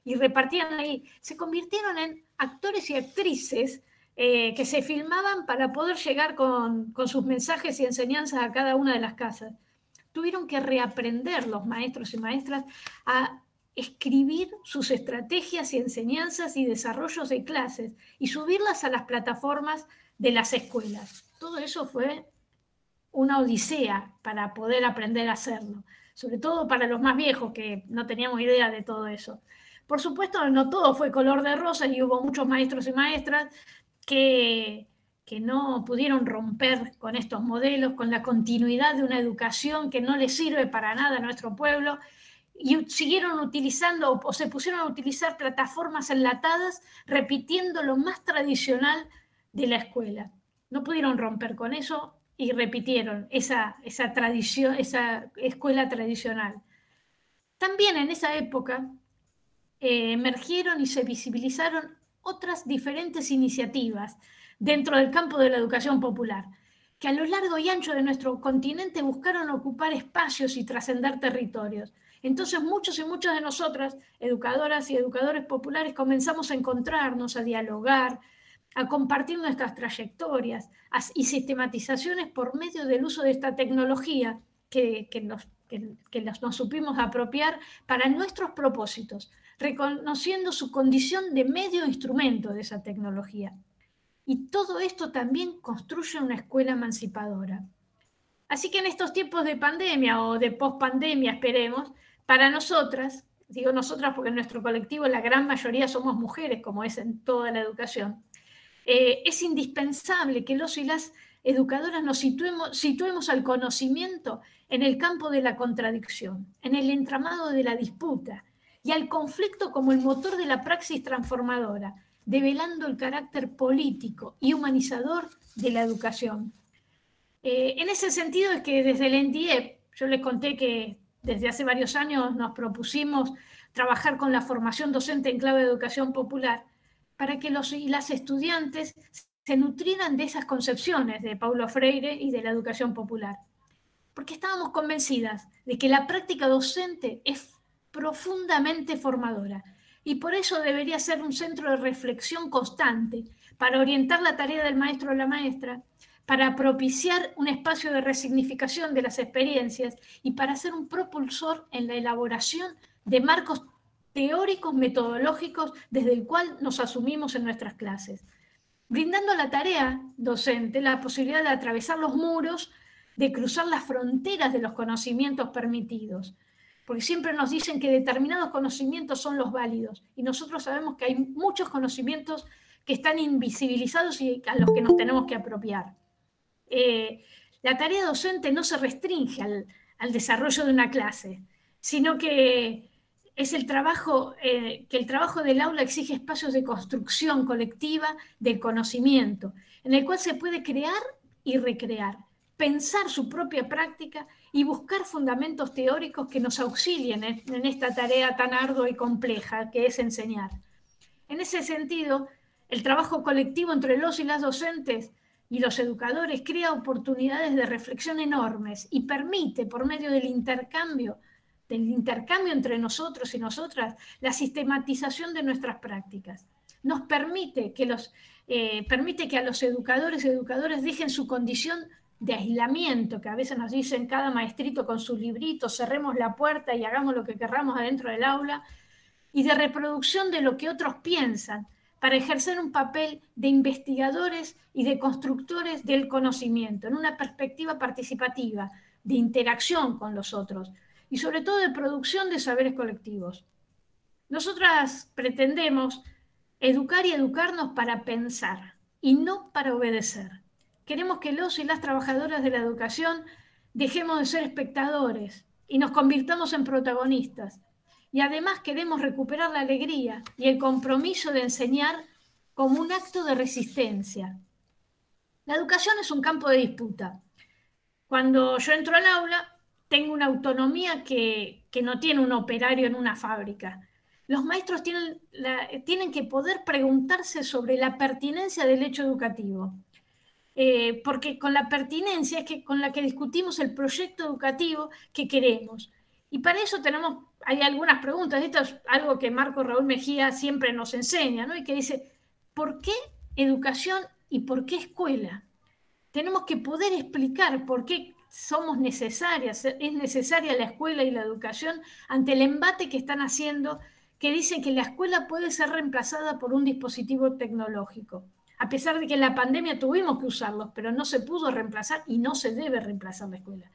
y repartían ahí. Se convirtieron en actores y actrices que se filmaban para poder llegar con sus mensajes y enseñanzas a cada una de las casas. Tuvieron que reaprender los maestros y maestras a escribir sus estrategias y enseñanzas y desarrollos de clases y subirlas a las plataformas de las escuelas. Todo eso fue una odisea para poder aprender a hacerlo, sobre todo para los más viejos que no teníamos idea de todo eso. Por supuesto, no todo fue color de rosa y hubo muchos maestros y maestras que no pudieron romper con estos modelos, con la continuidad de una educación que no le sirve para nada a nuestro pueblo, y siguieron utilizando o se pusieron a utilizar plataformas enlatadas, repitiendo lo más tradicional de la escuela. No pudieron romper con eso y repitieron esa tradición, esa escuela tradicional. También en esa época emergieron y se visibilizaron otras diferentes iniciativas dentro del campo de la educación popular, que a lo largo y ancho de nuestro continente buscaron ocupar espacios y trascender territorios. Entonces muchos y muchas de nosotras, educadoras y educadores populares, comenzamos a encontrarnos, a dialogar, a compartir nuestras trayectorias y sistematizaciones por medio del uso de esta tecnología que nos supimos apropiar para nuestros propósitos, reconociendo su condición de medio instrumento de esa tecnología. Y todo esto también construye una escuela emancipadora. Así que en estos tiempos de pandemia o de pospandemia, esperemos, para nosotras, digo nosotras porque en nuestro colectivo la gran mayoría somos mujeres, como es en toda la educación, es indispensable que los y las educadoras nos situemos al conocimiento en el campo de la contradicción, en el entramado de la disputa y al conflicto como el motor de la praxis transformadora, develando el carácter político y humanizador de la educación. En ese sentido es que desde el NDIEP, yo les conté que desde hace varios años nos propusimos trabajar con la formación docente en clave de educación popular para que los y las estudiantes se nutrieran de esas concepciones de Paulo Freire y de la educación popular. Porque estábamos convencidas de que la práctica docente es profundamente formadora y por eso debería ser un centro de reflexión constante para orientar la tarea del maestro o la maestra, para propiciar un espacio de resignificación de las experiencias y para ser un propulsor en la elaboración de marcos teóricos metodológicos desde el cual nos asumimos en nuestras clases, brindando a la tarea docente la posibilidad de atravesar los muros, de cruzar las fronteras de los conocimientos permitidos, porque siempre nos dicen que determinados conocimientos son los válidos y nosotros sabemos que hay muchos conocimientos que están invisibilizados y a los que nos tenemos que apropiar. La tarea docente no se restringe al desarrollo de una clase, sino que es el trabajo del aula exige espacios de construcción colectiva del conocimiento, en el cual se puede crear y recrear, pensar su propia práctica y buscar fundamentos teóricos que nos auxilien en esta tarea tan ardua y compleja que es enseñar. En ese sentido, el trabajo colectivo entre los y las docentes y los educadores crea oportunidades de reflexión enormes y permite, por medio del intercambio entre nosotros y nosotras, la sistematización de nuestras prácticas. Nos permite que a los educadores y educadoras dejen su condición de aislamiento, que a veces nos dicen cada maestrito con su librito, cerremos la puerta y hagamos lo que querramos adentro del aula, y de reproducción de lo que otros piensan, para ejercer un papel de investigadores y de constructores del conocimiento, en una perspectiva participativa, de interacción con los otros, y sobre todo de producción de saberes colectivos. Nosotras pretendemos educar y educarnos para pensar, y no para obedecer. Queremos que los y las trabajadoras de la educación dejemos de ser espectadores y nos convirtamos en protagonistas. Y además queremos recuperar la alegría y el compromiso de enseñar como un acto de resistencia. La educación es un campo de disputa. Cuando yo entro al aula, tengo una autonomía que no tiene un operario en una fábrica. Los maestros tienen que poder preguntarse sobre la pertinencia del hecho educativo. Porque con la pertinencia es con la que discutimos el proyecto educativo que queremos. Y para eso hay algunas preguntas. Esto es algo que Marco Raúl Mejía siempre nos enseña, ¿no? Y que dice, ¿por qué educación y por qué escuela? Tenemos que poder explicar por qué somos necesarias, es necesaria la escuela y la educación ante el embate que están haciendo, que dicen que la escuela puede ser reemplazada por un dispositivo tecnológico. A pesar de que en la pandemia tuvimos que usarlos, pero no se pudo reemplazar y no se debe reemplazar la escuela.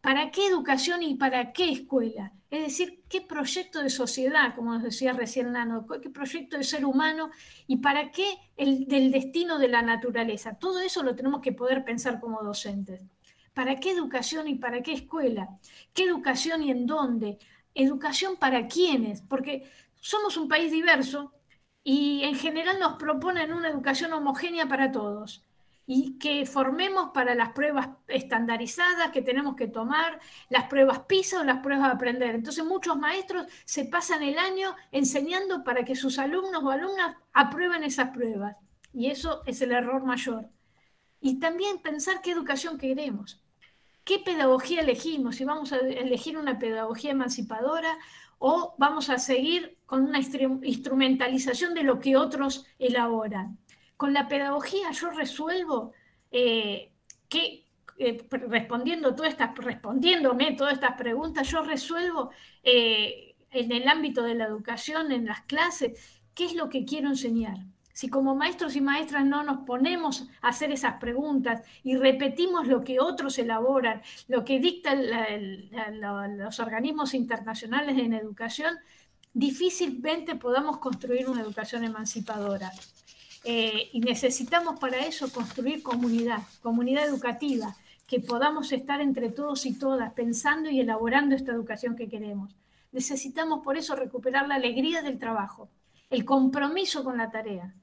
¿Para qué educación y para qué escuela? Es decir, ¿qué proyecto de sociedad, como nos decía recién Nano, qué proyecto de ser humano y para qué del destino de la naturaleza? Todo eso lo tenemos que poder pensar como docentes. ¿Para qué educación y para qué escuela? ¿Qué educación y en dónde? ¿Educación para quiénes? Porque somos un país diverso y en general nos proponen una educación homogénea para todos y que formemos para las pruebas estandarizadas que tenemos que tomar, las pruebas PISA o las pruebas de aprender. Entonces muchos maestros se pasan el año enseñando para que sus alumnos o alumnas aprueben esas pruebas. Y eso es el error mayor. Y también pensar qué educación queremos, qué pedagogía elegimos, si vamos a elegir una pedagogía emancipadora o vamos a seguir con una instrumentalización de lo que otros elaboran. Con la pedagogía yo resuelvo respondiéndome todas estas preguntas, yo resuelvo en el ámbito de la educación, en las clases, qué es lo que quiero enseñar. Si como maestros y maestras no nos ponemos a hacer esas preguntas y repetimos lo que otros elaboran, lo que dictan los organismos internacionales en educación, difícilmente podamos construir una educación emancipadora. Y necesitamos para eso construir comunidad educativa, que podamos estar entre todos y todas pensando y elaborando esta educación que queremos. Necesitamos por eso recuperar la alegría del trabajo, el compromiso con la tarea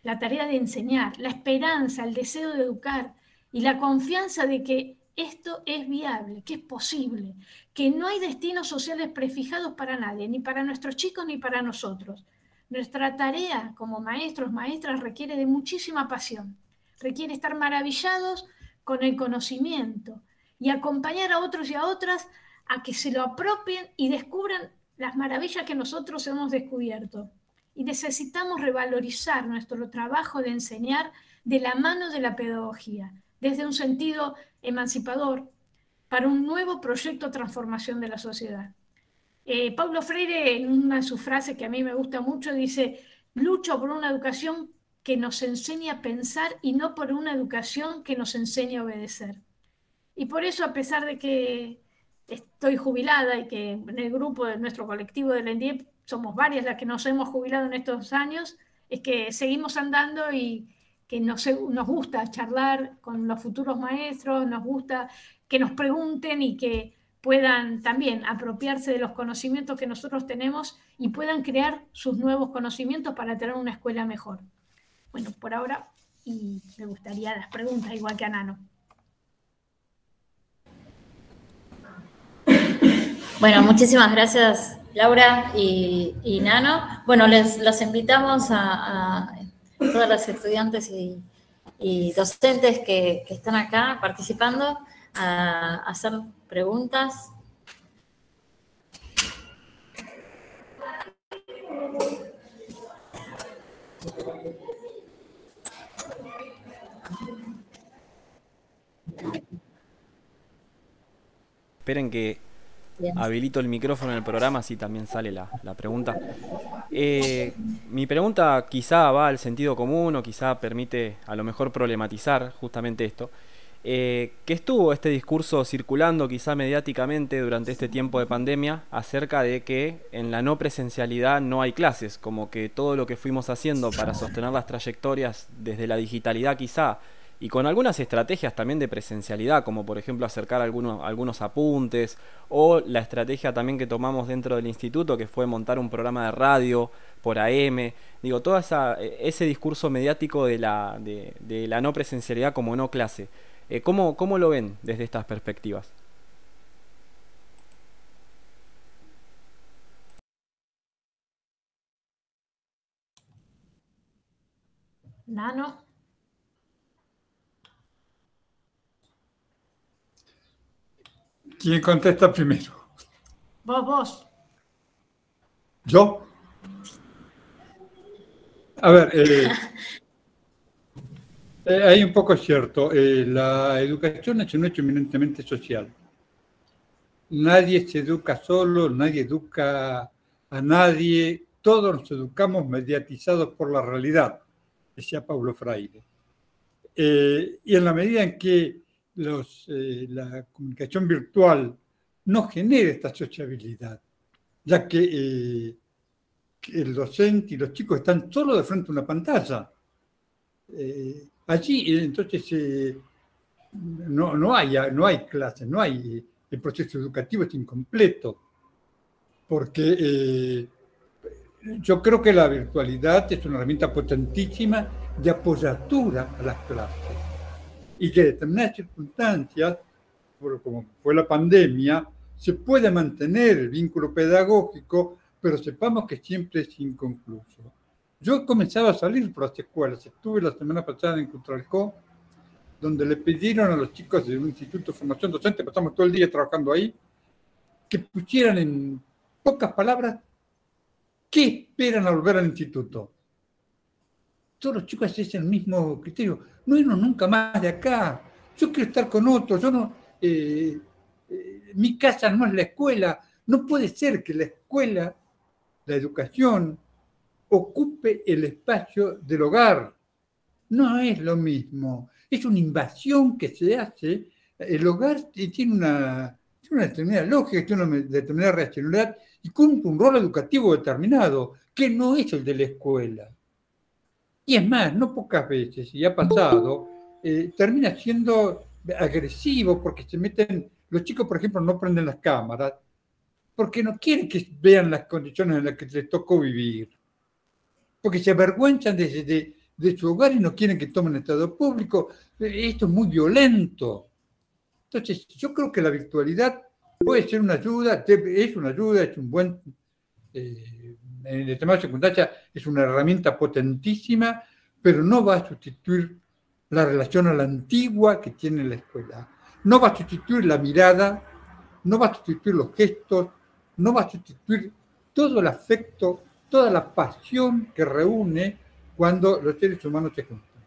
de enseñar, la esperanza, el deseo de educar y la confianza de que esto es viable, que es posible, que no hay destinos sociales prefijados para nadie, ni para nuestros chicos ni para nosotros. Nuestra tarea como maestros, maestras, requiere de muchísima pasión, requiere estar maravillados con el conocimiento y acompañar a otros y a otras a que se lo apropien y descubran las maravillas que nosotros hemos descubierto. Y necesitamos revalorizar nuestro trabajo de enseñar de la mano de la pedagogía, desde un sentido emancipador, para un nuevo proyecto de transformación de la sociedad. Paulo Freire, en una de sus frases que a mí me gusta mucho, dice: lucho por una educación que nos enseñe a pensar y no por una educación que nos enseñe a obedecer. Y por eso, a pesar de que estoy jubilada y que en el grupo de nuestro colectivo del ENDIEP somos varias las que nos hemos jubilado en estos años, es que seguimos andando y que nos gusta charlar con los futuros maestros, nos gusta que nos pregunten y que puedan también apropiarse de los conocimientos que nosotros tenemos y puedan crear sus nuevos conocimientos para tener una escuela mejor. Bueno, por ahora, y me gustaría las preguntas, igual que a Nano. Bueno, muchísimas gracias, Laura y Nano. Bueno, los invitamos a todas las estudiantes y docentes que están acá participando a hacer preguntas. Esperen que habilito el micrófono en el programa, así también sale la pregunta. Mi pregunta quizá va al sentido común o quizá permite a lo mejor problematizar justamente esto. Que estuvo este discurso circulando quizá mediáticamente durante este tiempo de pandemia acerca de que en la no presencialidad no hay clases, como que todo lo que fuimos haciendo para sostener las trayectorias desde la digitalidad quizá, y con algunas estrategias también de presencialidad, como por ejemplo acercar algunos apuntes, o la estrategia también que tomamos dentro del instituto, que fue montar un programa de radio por AM. Digo, todo ese discurso mediático de la no presencialidad como no clase. ¿Cómo lo ven desde estas perspectivas? Nano. ¿Quién contesta primero? Vos. ¿Yo? A ver, hay un poco cierto. La educación es un hecho eminentemente social. Nadie se educa solo, nadie educa a nadie. Todos nos educamos mediatizados por la realidad, decía Paulo Freire. Y en la medida en que la comunicación virtual no genera esta sociabilidad, ya que el docente y los chicos están solo de frente a una pantalla. Allí, entonces, no hay clases, el proceso educativo es incompleto, porque yo creo que la virtualidad es una herramienta potentísima de apoyatura a las clases y que en determinadas circunstancias, como fue la pandemia, se puede mantener el vínculo pedagógico, pero sepamos que siempre es inconcluso. Yo comenzaba a salir por las escuelas. Estuve la semana pasada en Cutralcó, donde le pidieron a los chicos de un instituto de formación docente, pasamos todo el día trabajando ahí, que pusieran en pocas palabras qué esperan al volver al instituto. Todos los chicos hacen el mismo criterio. No irnos nunca más de acá. Yo quiero estar con otros. Yo no, mi casa no es la escuela. No puede ser que la escuela, la educación, ocupe el espacio del hogar. No es lo mismo. Es una invasión que se hace. El hogar tiene una determinada lógica, tiene una determinada racionalidad y cumple un rol educativo determinado, que no es el de la escuela. Y es más, no pocas veces, y ha pasado, termina siendo agresivo porque se meten, los chicos, por ejemplo, no prenden las cámaras porque no quieren que vean las condiciones en las que les tocó vivir, porque se avergüenzan de su hogar y no quieren que tomen estado público. Esto es muy violento. Entonces, yo creo que la virtualidad puede ser una ayuda, es un buen... en determinadas circunstancias es una herramienta potentísima, pero no va a sustituir la relación a la antigua que tiene la escuela. No va a sustituir la mirada, no va a sustituir los gestos, no va a sustituir todo el afecto, toda la pasión que reúne cuando los seres humanos se juntan.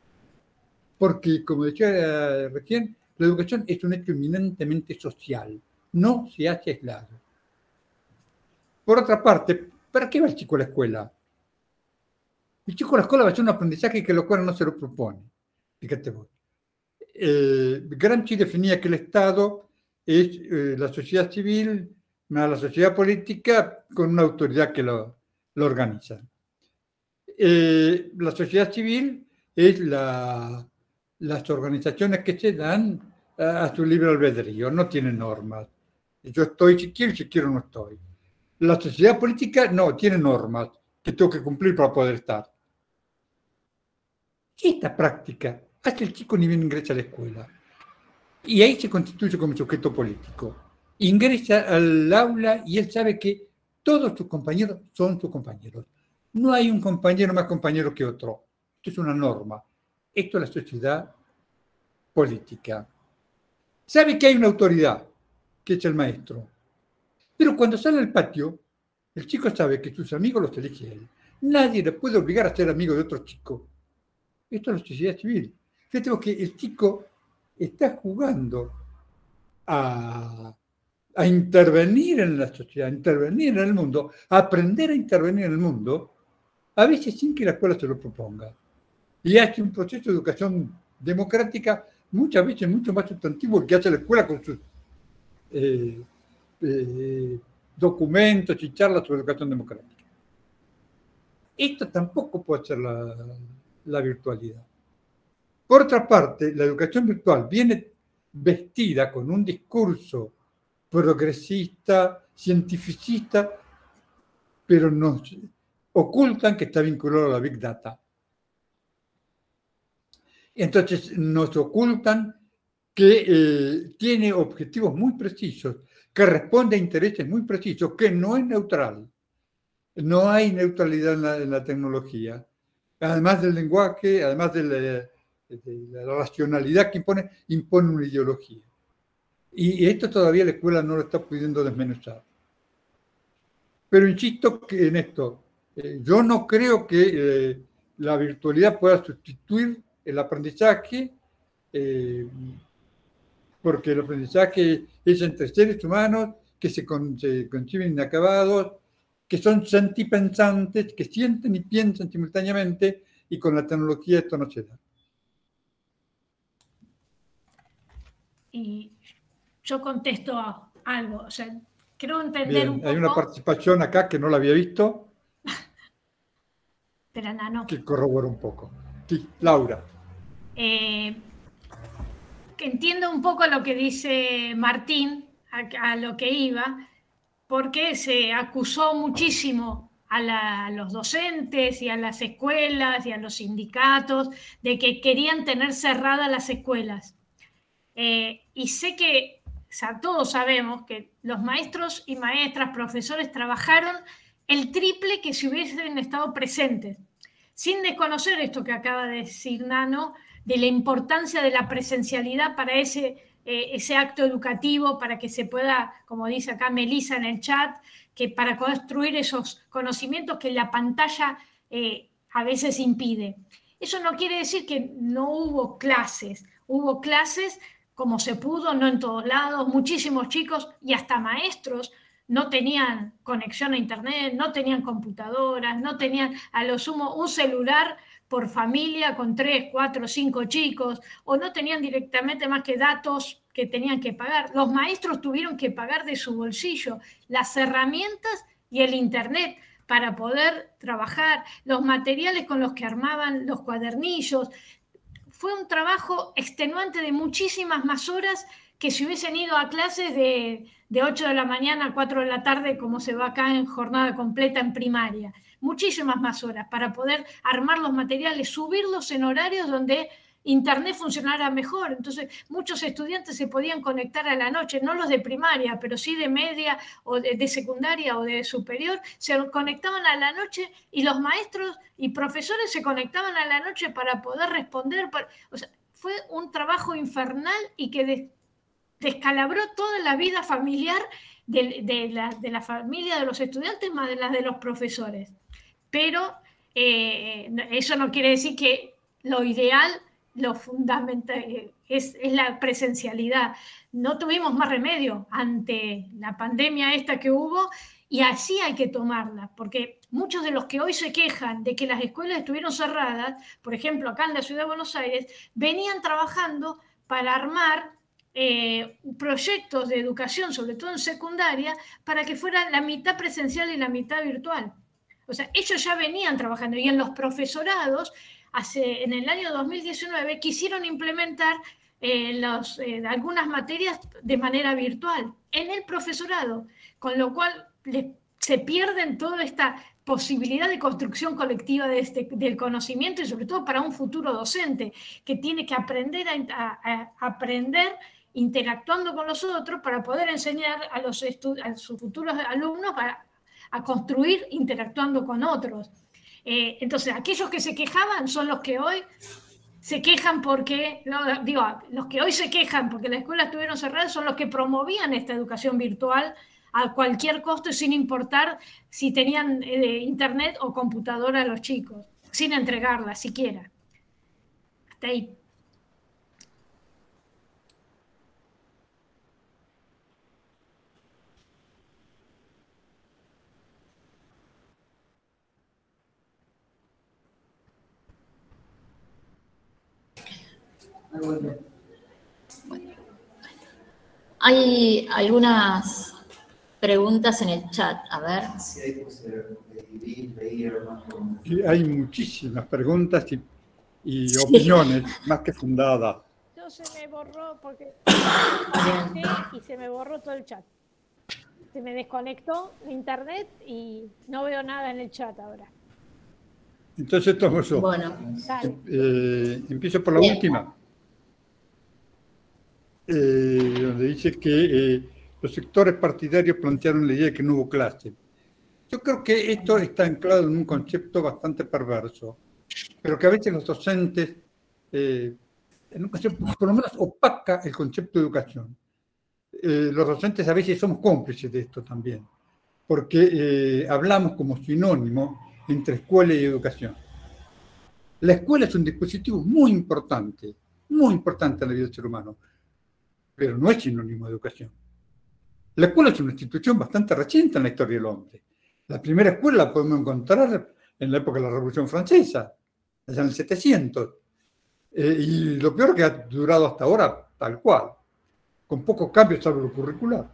Porque, como decía recién, la educación es un hecho eminentemente social, no se hace aislado. Por otra parte, ¿para qué va el chico a la escuela? El chico a la escuela va a hacer un aprendizaje que la escuela no se lo propone. Fíjate vos. Gramsci definía que el Estado es la sociedad civil más la sociedad política con una autoridad que lo organiza. La sociedad civil es las organizaciones que se dan a su libre albedrío, no tienen normas. Yo estoy si quiero no estoy. La sociedad política no, tiene normas que tengo que cumplir para poder estar. Esta práctica hace el chico ni bien ingresa a la escuela. Y ahí se constituye como sujeto político. Ingresa al aula y él sabe que todos sus compañeros son sus compañeros. No hay un compañero más compañero que otro. Esto es una norma. Esto es la sociedad política. Sabe que hay una autoridad, que es el maestro. Pero cuando sale al patio, el chico sabe que sus amigos los elige él. Nadie le puede obligar a ser amigo de otro chico. Esto es la sociedad civil. Fíjate que el chico está jugando a intervenir en la sociedad, a intervenir en el mundo, a aprender a intervenir en el mundo, a veces sin que la escuela se lo proponga. Y hace un proceso de educación democrática muchas veces mucho más sustantivo que hace la escuela con sus documentos y charlas sobre educación democrática. Esto tampoco puede ser la virtualidad. Por otra parte, la educación virtual viene vestida con un discurso progresista, cientificista, pero nos ocultan que está vinculado a la Big Data. Entonces nos ocultan que tiene objetivos muy precisos, que responde a intereses muy precisos, que no es neutral. No hay neutralidad en la tecnología. Además del lenguaje, además de la racionalidad que impone una ideología. Y esto todavía la escuela no lo está pudiendo desmenuzar. Pero insisto que en esto, yo no creo que la virtualidad pueda sustituir el aprendizaje, porque el aprendizaje es entre seres humanos que se conciben inacabados, que son sentipensantes, que sienten y piensan simultáneamente, y con la tecnología esto no se da. Y yo contesto a algo, o sea, creo entender un poco... Hay una participación acá que no la había visto. Pero no. Que corrobora un poco. Sí, Laura. Que entiendo un poco lo que dice Martín, a lo que iba. porque se acusó muchísimo a los docentes y a las escuelas y a los sindicatos de que querían tener cerradas las escuelas. Y sé que, o sea, todos sabemos que los maestros y maestras, profesores, trabajaron el triple que si hubiesen estado presentes, sin desconocer esto que acaba de decir Nano, de la importancia de la presencialidad para ese acto educativo, para que se pueda, como dice acá Melissa en el chat, que para construir esos conocimientos que la pantalla a veces impide. Eso no quiere decir que no hubo clases como se pudo, no en todos lados, muchísimos chicos y hasta maestros no tenían conexión a internet, no tenían computadoras, no tenían a lo sumo un celular por familia con 3, 4, 5 chicos, o no tenían directamente más que datos que tenían que pagar. Los maestros tuvieron que pagar de su bolsillo las herramientas y el internet para poder trabajar, los materiales con los que armaban los cuadernillos. Fue un trabajo extenuante de muchísimas más horas que si hubiesen ido a clases de 8 de la mañana a 4 de la tarde, como se va acá en jornada completa en primaria. Muchísimas más horas para poder armar los materiales, subirlos en horarios donde internet funcionara mejor. Entonces, muchos estudiantes se podían conectar a la noche, no los de primaria, pero sí de media o de secundaria o de superior, se conectaban a la noche y los maestros y profesores se conectaban a la noche para poder responder. O sea, fue un trabajo infernal y que descalabró toda la vida familiar de la familia de los estudiantes más de las de los profesores. Pero eso no quiere decir que lo ideal, lo fundamental es la presencialidad. No tuvimos más remedio ante la pandemia esta que hubo y así hay que tomarla, porque muchos de los que hoy se quejan de que las escuelas estuvieron cerradas, por ejemplo acá en la ciudad de Buenos Aires, venían trabajando para armar proyectos de educación, sobre todo en secundaria, para que fuera la mitad presencial y la mitad virtual. O sea, ellos ya venían trabajando y en los profesorados, en el año 2019, quisieron implementar algunas materias de manera virtual en el profesorado, con lo cual se pierden toda esta posibilidad de construcción colectiva del conocimiento y sobre todo para un futuro docente que tiene que aprender a aprender interactuando con los otros para poder enseñar a sus futuros alumnos a construir interactuando con otros. Entonces, aquellos que se quejaban son los que hoy se quejan porque, los que hoy se quejan porque las escuelas estuvieron cerradas son los que promovían esta educación virtual a cualquier costo y sin importar si tenían internet o computadora a los chicos, sin entregarla siquiera. Hasta ahí. Hay algunas preguntas en el chat, a ver. Hay muchísimas preguntas y opiniones más que fundadas. No se me borró porque y se me borró todo el chat. Se me desconectó mi internet y no veo nada en el chat ahora. Entonces tomo yo. Bueno, empiezo por la última. Donde dice que los sectores partidarios plantearon la idea de que no hubo clase. Yo creo que esto está anclado en un concepto bastante perverso, pero que a veces los docentes, en un concepto, por lo menos opaca el concepto de educación. Los docentes a veces somos cómplices de esto también, porque hablamos como sinónimo entre escuela y educación. La escuela es un dispositivo muy importante en la vida del ser humano, pero no es sinónimo de educación. La escuela es una institución bastante reciente en la historia del hombre. La primera escuela la podemos encontrar en la época de la Revolución Francesa, allá en el 700. Y lo peor que ha durado hasta ahora, tal cual, con pocos cambios salvo lo curricular.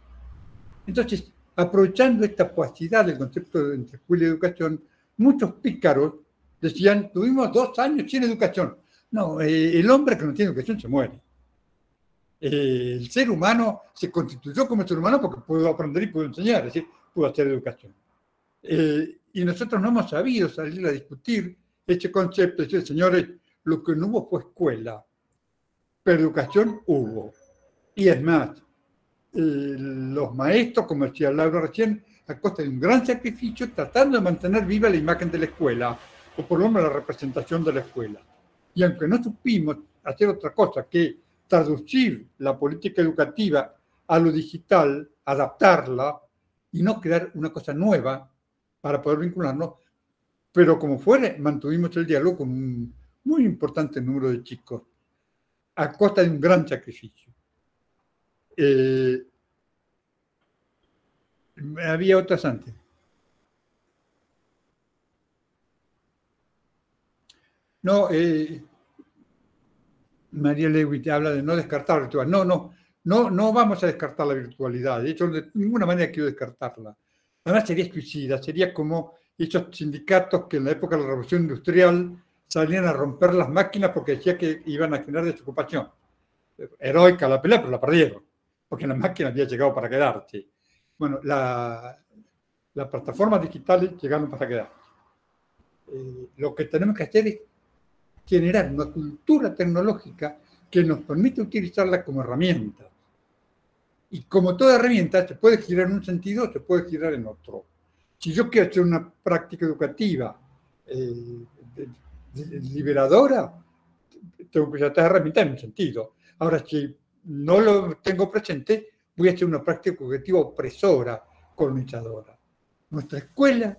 Entonces, aprovechando esta opacidad del concepto entre escuela y educación, muchos pícaros decían, tuvimos 2 años sin educación. No, el hombre que no tiene educación se muere. El ser humano se constituyó como ser humano porque pudo aprender y pudo enseñar. Es decir, pudo hacer educación. Y nosotros no hemos sabido salir a discutir este concepto, decir, señores, lo que no hubo fue escuela, pero educación hubo. Y es más, los maestros, como decía Laura recién, a costa de un gran sacrificio, tratando de mantener viva la imagen de la escuela, o por lo menos la representación de la escuela. Y aunque no supimos hacer otra cosa que traducir la política educativa a lo digital, adaptarla y no crear una cosa nueva para poder vincularnos, pero como fuere, mantuvimos el diálogo con un muy importante número de chicos, a costa de un gran sacrificio. Había otras antes. No, María Lewis habla de no descartar la virtualidad. No vamos a descartar la virtualidad. De hecho, de ninguna manera quiero descartarla. Además, sería suicida. Sería como esos sindicatos que en la época de la Revolución Industrial salían a romper las máquinas porque decían que iban a generar desocupación. Heroica la pelea, pero la perdieron, porque la máquina había llegado para quedarse. Bueno, las plataformas digitales llegaron para quedarse. Lo que tenemos que hacer es generar una cultura tecnológica que nos permite utilizarla como herramienta. Y como toda herramienta, se puede girar en un sentido, se puede girar en otro. Si yo quiero hacer una práctica educativa liberadora, tengo que usar esta herramienta en un sentido. Ahora, si no lo tengo presente, voy a hacer una práctica educativa opresora, colonizadora. Nuestra escuela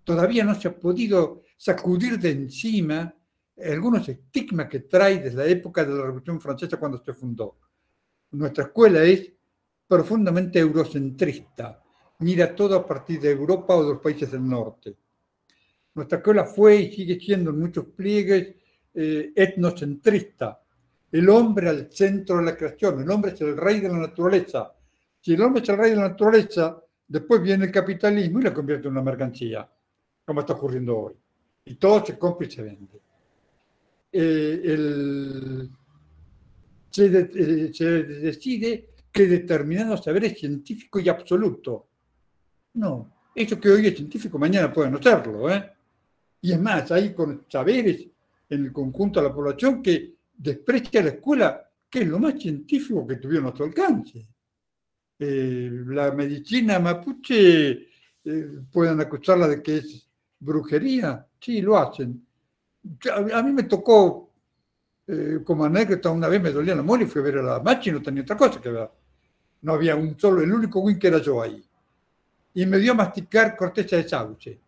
todavía no se ha podido sacudir de encima algunos estigmas que trae desde la época de la Revolución Francesa cuando se fundó. Nuestra escuela es profundamente eurocentrista, mira todo a partir de Europa o de los países del norte. Nuestra escuela fue y sigue siendo en muchos pliegues etnocentrista. El hombre al centro de la creación, el hombre es el rey de la naturaleza. Si el hombre es el rey de la naturaleza, después viene el capitalismo y lo convierte en una mercancía, como está ocurriendo hoy. Y todo se compra y se vende. Se decide que determinado saber es científico y absoluto. No, eso que hoy es científico, mañana puede no serlo. Y es más, hay con saberes en el conjunto de la población que desprecia la escuela, que es lo más científico que tuvieron a nuestro alcance. La medicina mapuche, pueden acusarla de que es brujería, sí, lo hacen. A mí me tocó, como anécdota, una vez me dolía la muela y fui a ver a la machi y no tenía otra cosa que ver. No había un solo, el único win que era yo ahí. Y me dio a masticar corteza de sauce.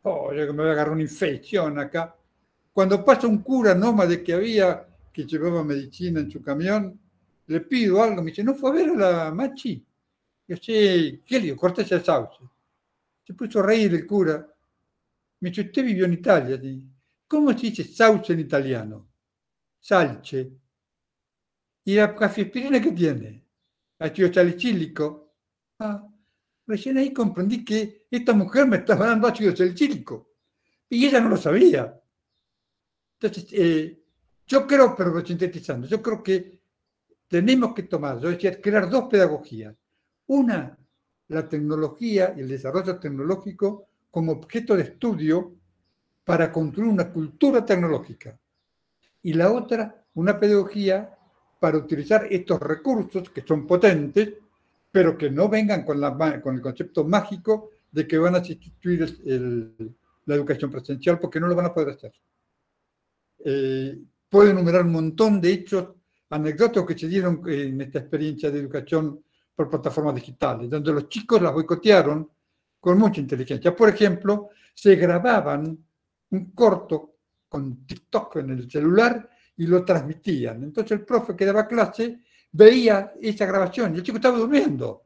Oh, yo que me voy a agarrar una infección acá. Cuando pasa un cura nómade que llevaba medicina en su camión, le pido algo, me dice, ¿no fue a ver a la machi? Yo sé, ¿qué le digo? Corteza de sauce. Se puso a reír el cura. Me dice, ¿usted vivió en Italia? ¿Cómo se dice sauce en italiano? Salce. ¿Y la cafeaspirina qué tiene? Ácido salicílico. Ah, recién ahí comprendí que esta mujer me estaba dando ácido salicílico. Y ella no lo sabía. Entonces, yo creo, pero sintetizando, yo creo que tenemos que tomar, yo decía, crear dos pedagogías. Una, la tecnología y el desarrollo tecnológico como objeto de estudio para construir una cultura tecnológica. Y la otra, una pedagogía para utilizar estos recursos que son potentes, pero que no vengan con el concepto mágico de que van a sustituir la educación presencial, porque no lo van a poder hacer. Puedo enumerar un montón de hechos anecdóticos que se dieron en esta experiencia de educación por plataformas digitales, donde los chicos las boicotearon con mucha inteligencia. Por ejemplo, se grababan un corto con TikTok en el celular y lo transmitían. Entonces el profe que daba clase veía esa grabación y el chico estaba durmiendo.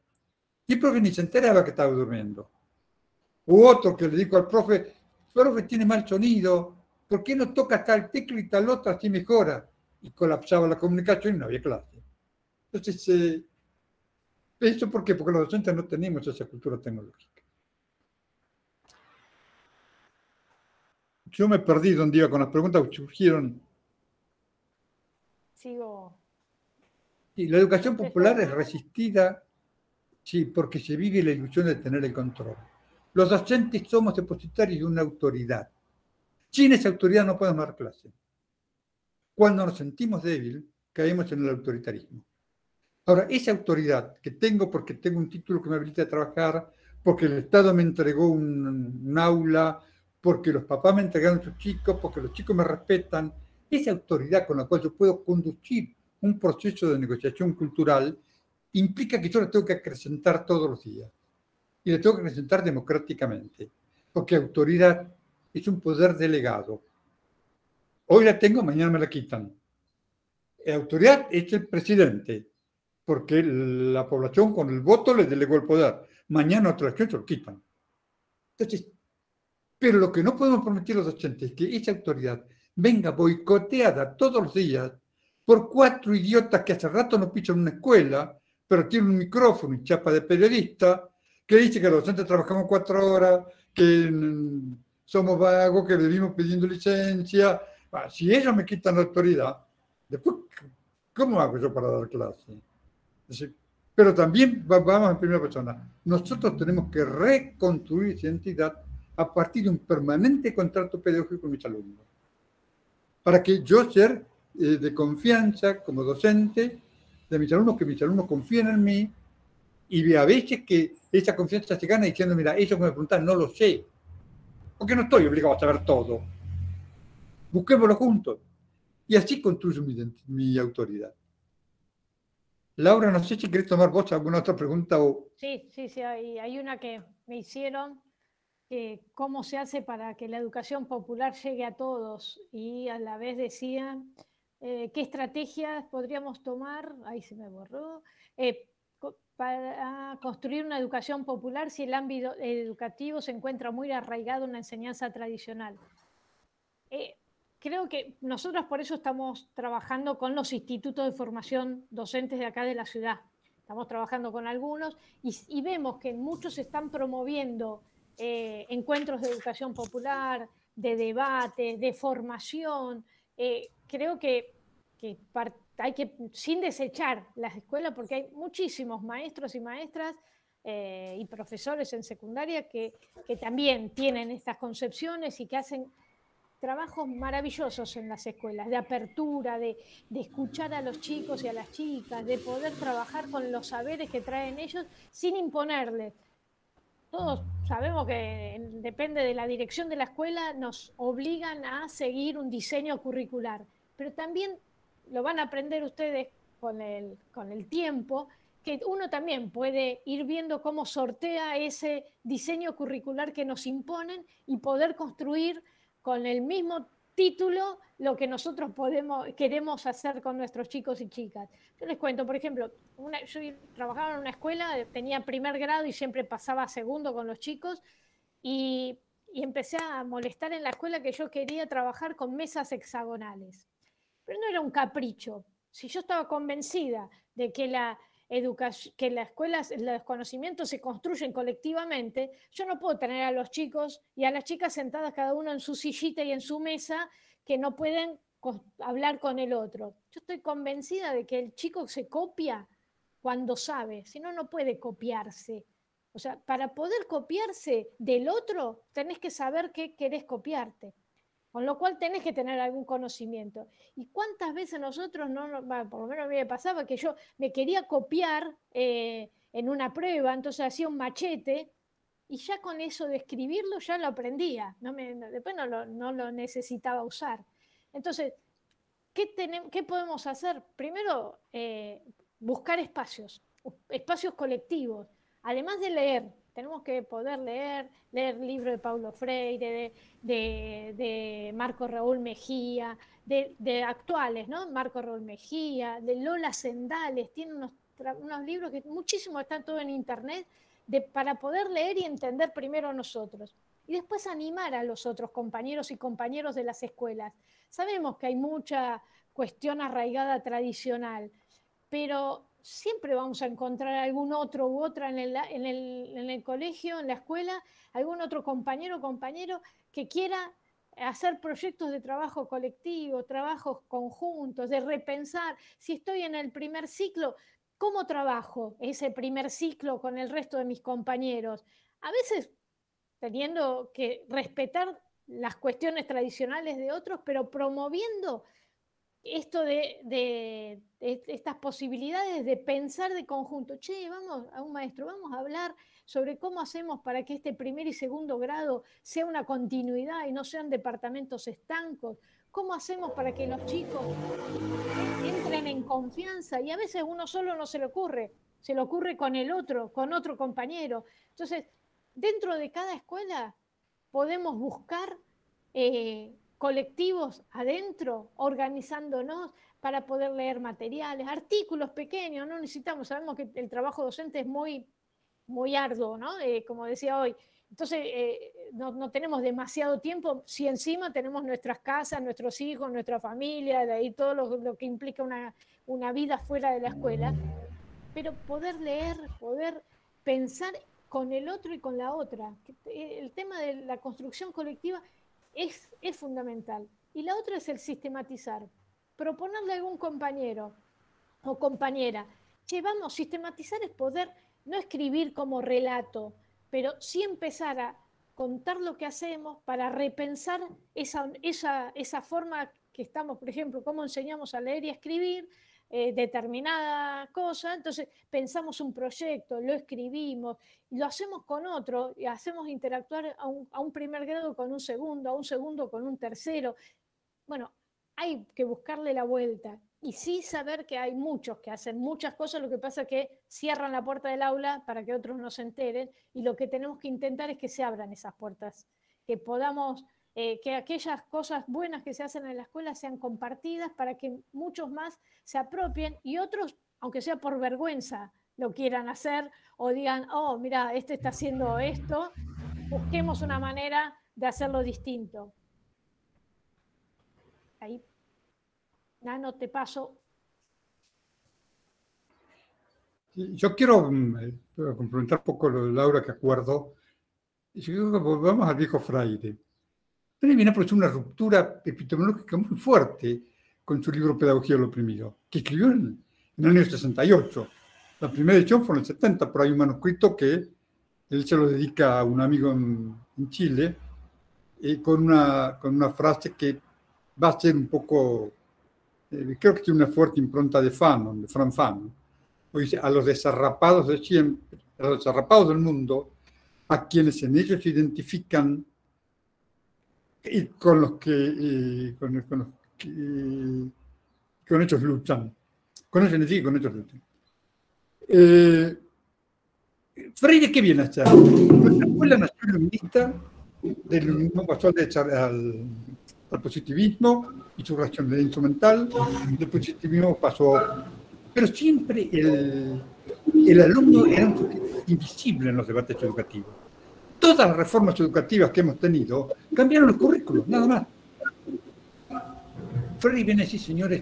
Y el profe ni se enteraba que estaba durmiendo. U otro que le dijo al profe, tiene mal sonido, ¿por qué no toca tal tecla y tal otra así mejora? Y colapsaba la comunicación y no había clase. Entonces, ¿eso por qué? Porque los docentes no tenemos esa cultura tecnológica. Yo me perdí donde iba con las preguntas que surgieron. Sigo. Sí, la educación popular es resistida. Sí, porque se vive la ilusión de tener el control. Los docentes somos depositarios de una autoridad. Sin esa autoridad no podemos dar clase. Cuando nos sentimos débiles, caemos en el autoritarismo. Ahora, esa autoridad que tengo porque tengo un título que me habilita a trabajar, porque el Estado me entregó un aula, porque los papás me entregaron sus chicos, porque los chicos me respetan, esa autoridad con la cual yo puedo conducir un proceso de negociación cultural implica que yo la tengo que acrecentar todos los días. Y la tengo que acrecentar democráticamente, porque autoridad es un poder delegado. Hoy la tengo, mañana me la quitan. La autoridad es el presidente, porque la población con el voto le delegó el poder. Mañana otra vez se lo quitan. Entonces, pero lo que no podemos permitir los docentes es que esa autoridad venga boicoteada todos los días por 4 idiotas que hace rato no pisan una escuela, pero tienen un micrófono y chapa de periodista, que dice que los docentes trabajamos 4 horas, que somos vagos, que vivimos pidiendo licencia. Si ellos me quitan la autoridad, después, ¿cómo hago yo para dar clase? Pero también vamos en primera persona. Nosotros tenemos que reconstruir esa identidad a partir de un permanente contrato pedagógico con mis alumnos. Para que yo sea de confianza como docente de mis alumnos, que mis alumnos confíen en mí, y a veces que esa confianza se gana diciendo, mira, ellos que me preguntan no lo sé, porque no estoy obligado a saber todo. Busquémoslo juntos. Y así construyo mi autoridad. Laura, no sé si querés tomar vos alguna otra pregunta o... Sí, hay una que me hicieron, cómo se hace para que la educación popular llegue a todos, y a la vez decían qué estrategias podríamos tomar, ahí se me borró, para construir una educación popular si el ámbito educativo se encuentra muy arraigado en la enseñanza tradicional. Creo que nosotros por eso estamos trabajando con los institutos de formación docentes de acá de la ciudad. Estamos trabajando con algunos y vemos que muchos están promoviendo encuentros de educación popular, de debate, de formación. Creo que hay que, sin desechar las escuelas, porque hay muchísimos maestros y maestras y profesores en secundaria que también tienen estas concepciones y que hacen trabajos maravillosos en las escuelas, de apertura, de escuchar a los chicos y a las chicas, de poder trabajar con los saberes que traen ellos sin imponerles. Todos sabemos que depende de la dirección de la escuela, nos obligan a seguir un diseño curricular, pero también lo van a aprender ustedes con el tiempo, que uno también puede ir viendo cómo sortea ese diseño curricular que nos imponen y poder construir con el mismo título lo que nosotros queremos hacer con nuestros chicos y chicas. Yo les cuento, por ejemplo, yo trabajaba en una escuela, tenía primer grado y siempre pasaba a segundo con los chicos, y empecé a molestar en la escuela que yo quería trabajar con mesas hexagonales. Pero no era un capricho. Si yo estaba convencida de que que la escuela, los conocimientos se construyen colectivamente, yo no puedo tener a los chicos y a las chicas sentadas cada uno en su sillita y en su mesa que no pueden hablar con el otro. Yo estoy convencida de que el chico se copia cuando sabe, si no, no puede copiarse. O sea, para poder copiarse del otro, tenés que saber qué querés copiarte. Con lo cual tenés que tener algún conocimiento. ¿Y cuántas veces nosotros, por lo menos a mí me pasaba que yo me quería copiar en una prueba, entonces hacía un machete y ya con eso de escribirlo ya lo aprendía, después no lo necesitaba usar. Entonces, ¿qué podemos hacer? Primero, buscar espacios colectivos, además de leer. Tenemos que poder leer libros de Paulo Freire, de Marco Raúl Mejía, de actuales, ¿no? Marco Raúl Mejía, de Lola Sendales, tiene unos libros que muchísimo están todo en internet, para poder leer y entender primero nosotros. Y después animar a los otros compañeros y compañeros de las escuelas. Sabemos que hay mucha cuestión arraigada tradicional, pero siempre vamos a encontrar algún otro u otra en el colegio, en la escuela, algún otro compañero o compañero que quiera hacer proyectos de trabajo colectivo, trabajos conjuntos, de repensar. Si estoy en el primer ciclo, ¿cómo trabajo ese primer ciclo con el resto de mis compañeros? A veces teniendo que respetar las cuestiones tradicionales de otros, pero promoviendo esto de estas posibilidades de pensar de conjunto. Che, vamos a un maestro, vamos a hablar sobre cómo hacemos para que este primer y segundo grado sea una continuidad y no sean departamentos estancos. ¿Cómo hacemos para que los chicos entren en confianza? Y a veces uno solo no se le ocurre con el otro, con otro compañero. Entonces, dentro de cada escuela podemos buscar colectivos adentro, organizándonos para poder leer materiales, artículos pequeños, no necesitamos, sabemos que el trabajo docente es muy, muy arduo, ¿no? Como decía hoy. Entonces, no tenemos demasiado tiempo si encima tenemos nuestras casas, nuestros hijos, nuestra familia, de ahí todo lo que implica una vida fuera de la escuela. Pero poder leer, poder pensar con el otro y con la otra. El tema de la construcción colectiva es fundamental. Y la otra es el sistematizar. Proponerle a algún compañero o compañera, che, vamos, sistematizar es poder no escribir como relato, pero sí empezar a contar lo que hacemos para repensar esa forma que estamos, por ejemplo, cómo enseñamos a leer y a escribir, determinada cosa, entonces pensamos un proyecto, lo escribimos, lo hacemos con otro y hacemos interactuar a un primer grado con un segundo, a un segundo con un tercero. Bueno, hay que buscarle la vuelta y sí saber que hay muchos que hacen muchas cosas, lo que pasa es que cierran la puerta del aula para que otros no se enteren y lo que tenemos que intentar es que se abran esas puertas, que podamos que aquellas cosas buenas que se hacen en la escuela sean compartidas para que muchos más se apropien y otros, aunque sea por vergüenza, lo quieran hacer o digan, oh, mira, este está haciendo esto, busquemos una manera de hacerlo distinto. Ahí, Nano, te paso. Yo quiero complementar un poco lo de Laura, que acuerdo. Yo creo que volvamos al viejo Freire. Freire viene a producir una ruptura epistemológica muy fuerte con su libro Pedagogía del Oprimido, que escribió en el año 68. La primera edición fue en el 70, pero hay un manuscrito que él se lo dedica a un amigo en Chile, con una frase que va a ser un poco, creo que tiene una fuerte impronta de Fanon, de Fran Fanon. Dice, a los desarrapados de siempre, a los desarrapados del mundo, a quienes en ellos se identifican y con los que con ellos luchan. Con ellos sí, con ellos luchan. Freire, ¿qué viene a hacer? Nuestra escuela nació iluminista, del iluminismo pasó al positivismo y su racionalidad mental, del positivismo pasó. Pero siempre el alumno era un sujeto invisible en los debates educativos. Todas las reformas educativas que hemos tenido cambiaron los currículos, nada más. Freire viene a decir, señores,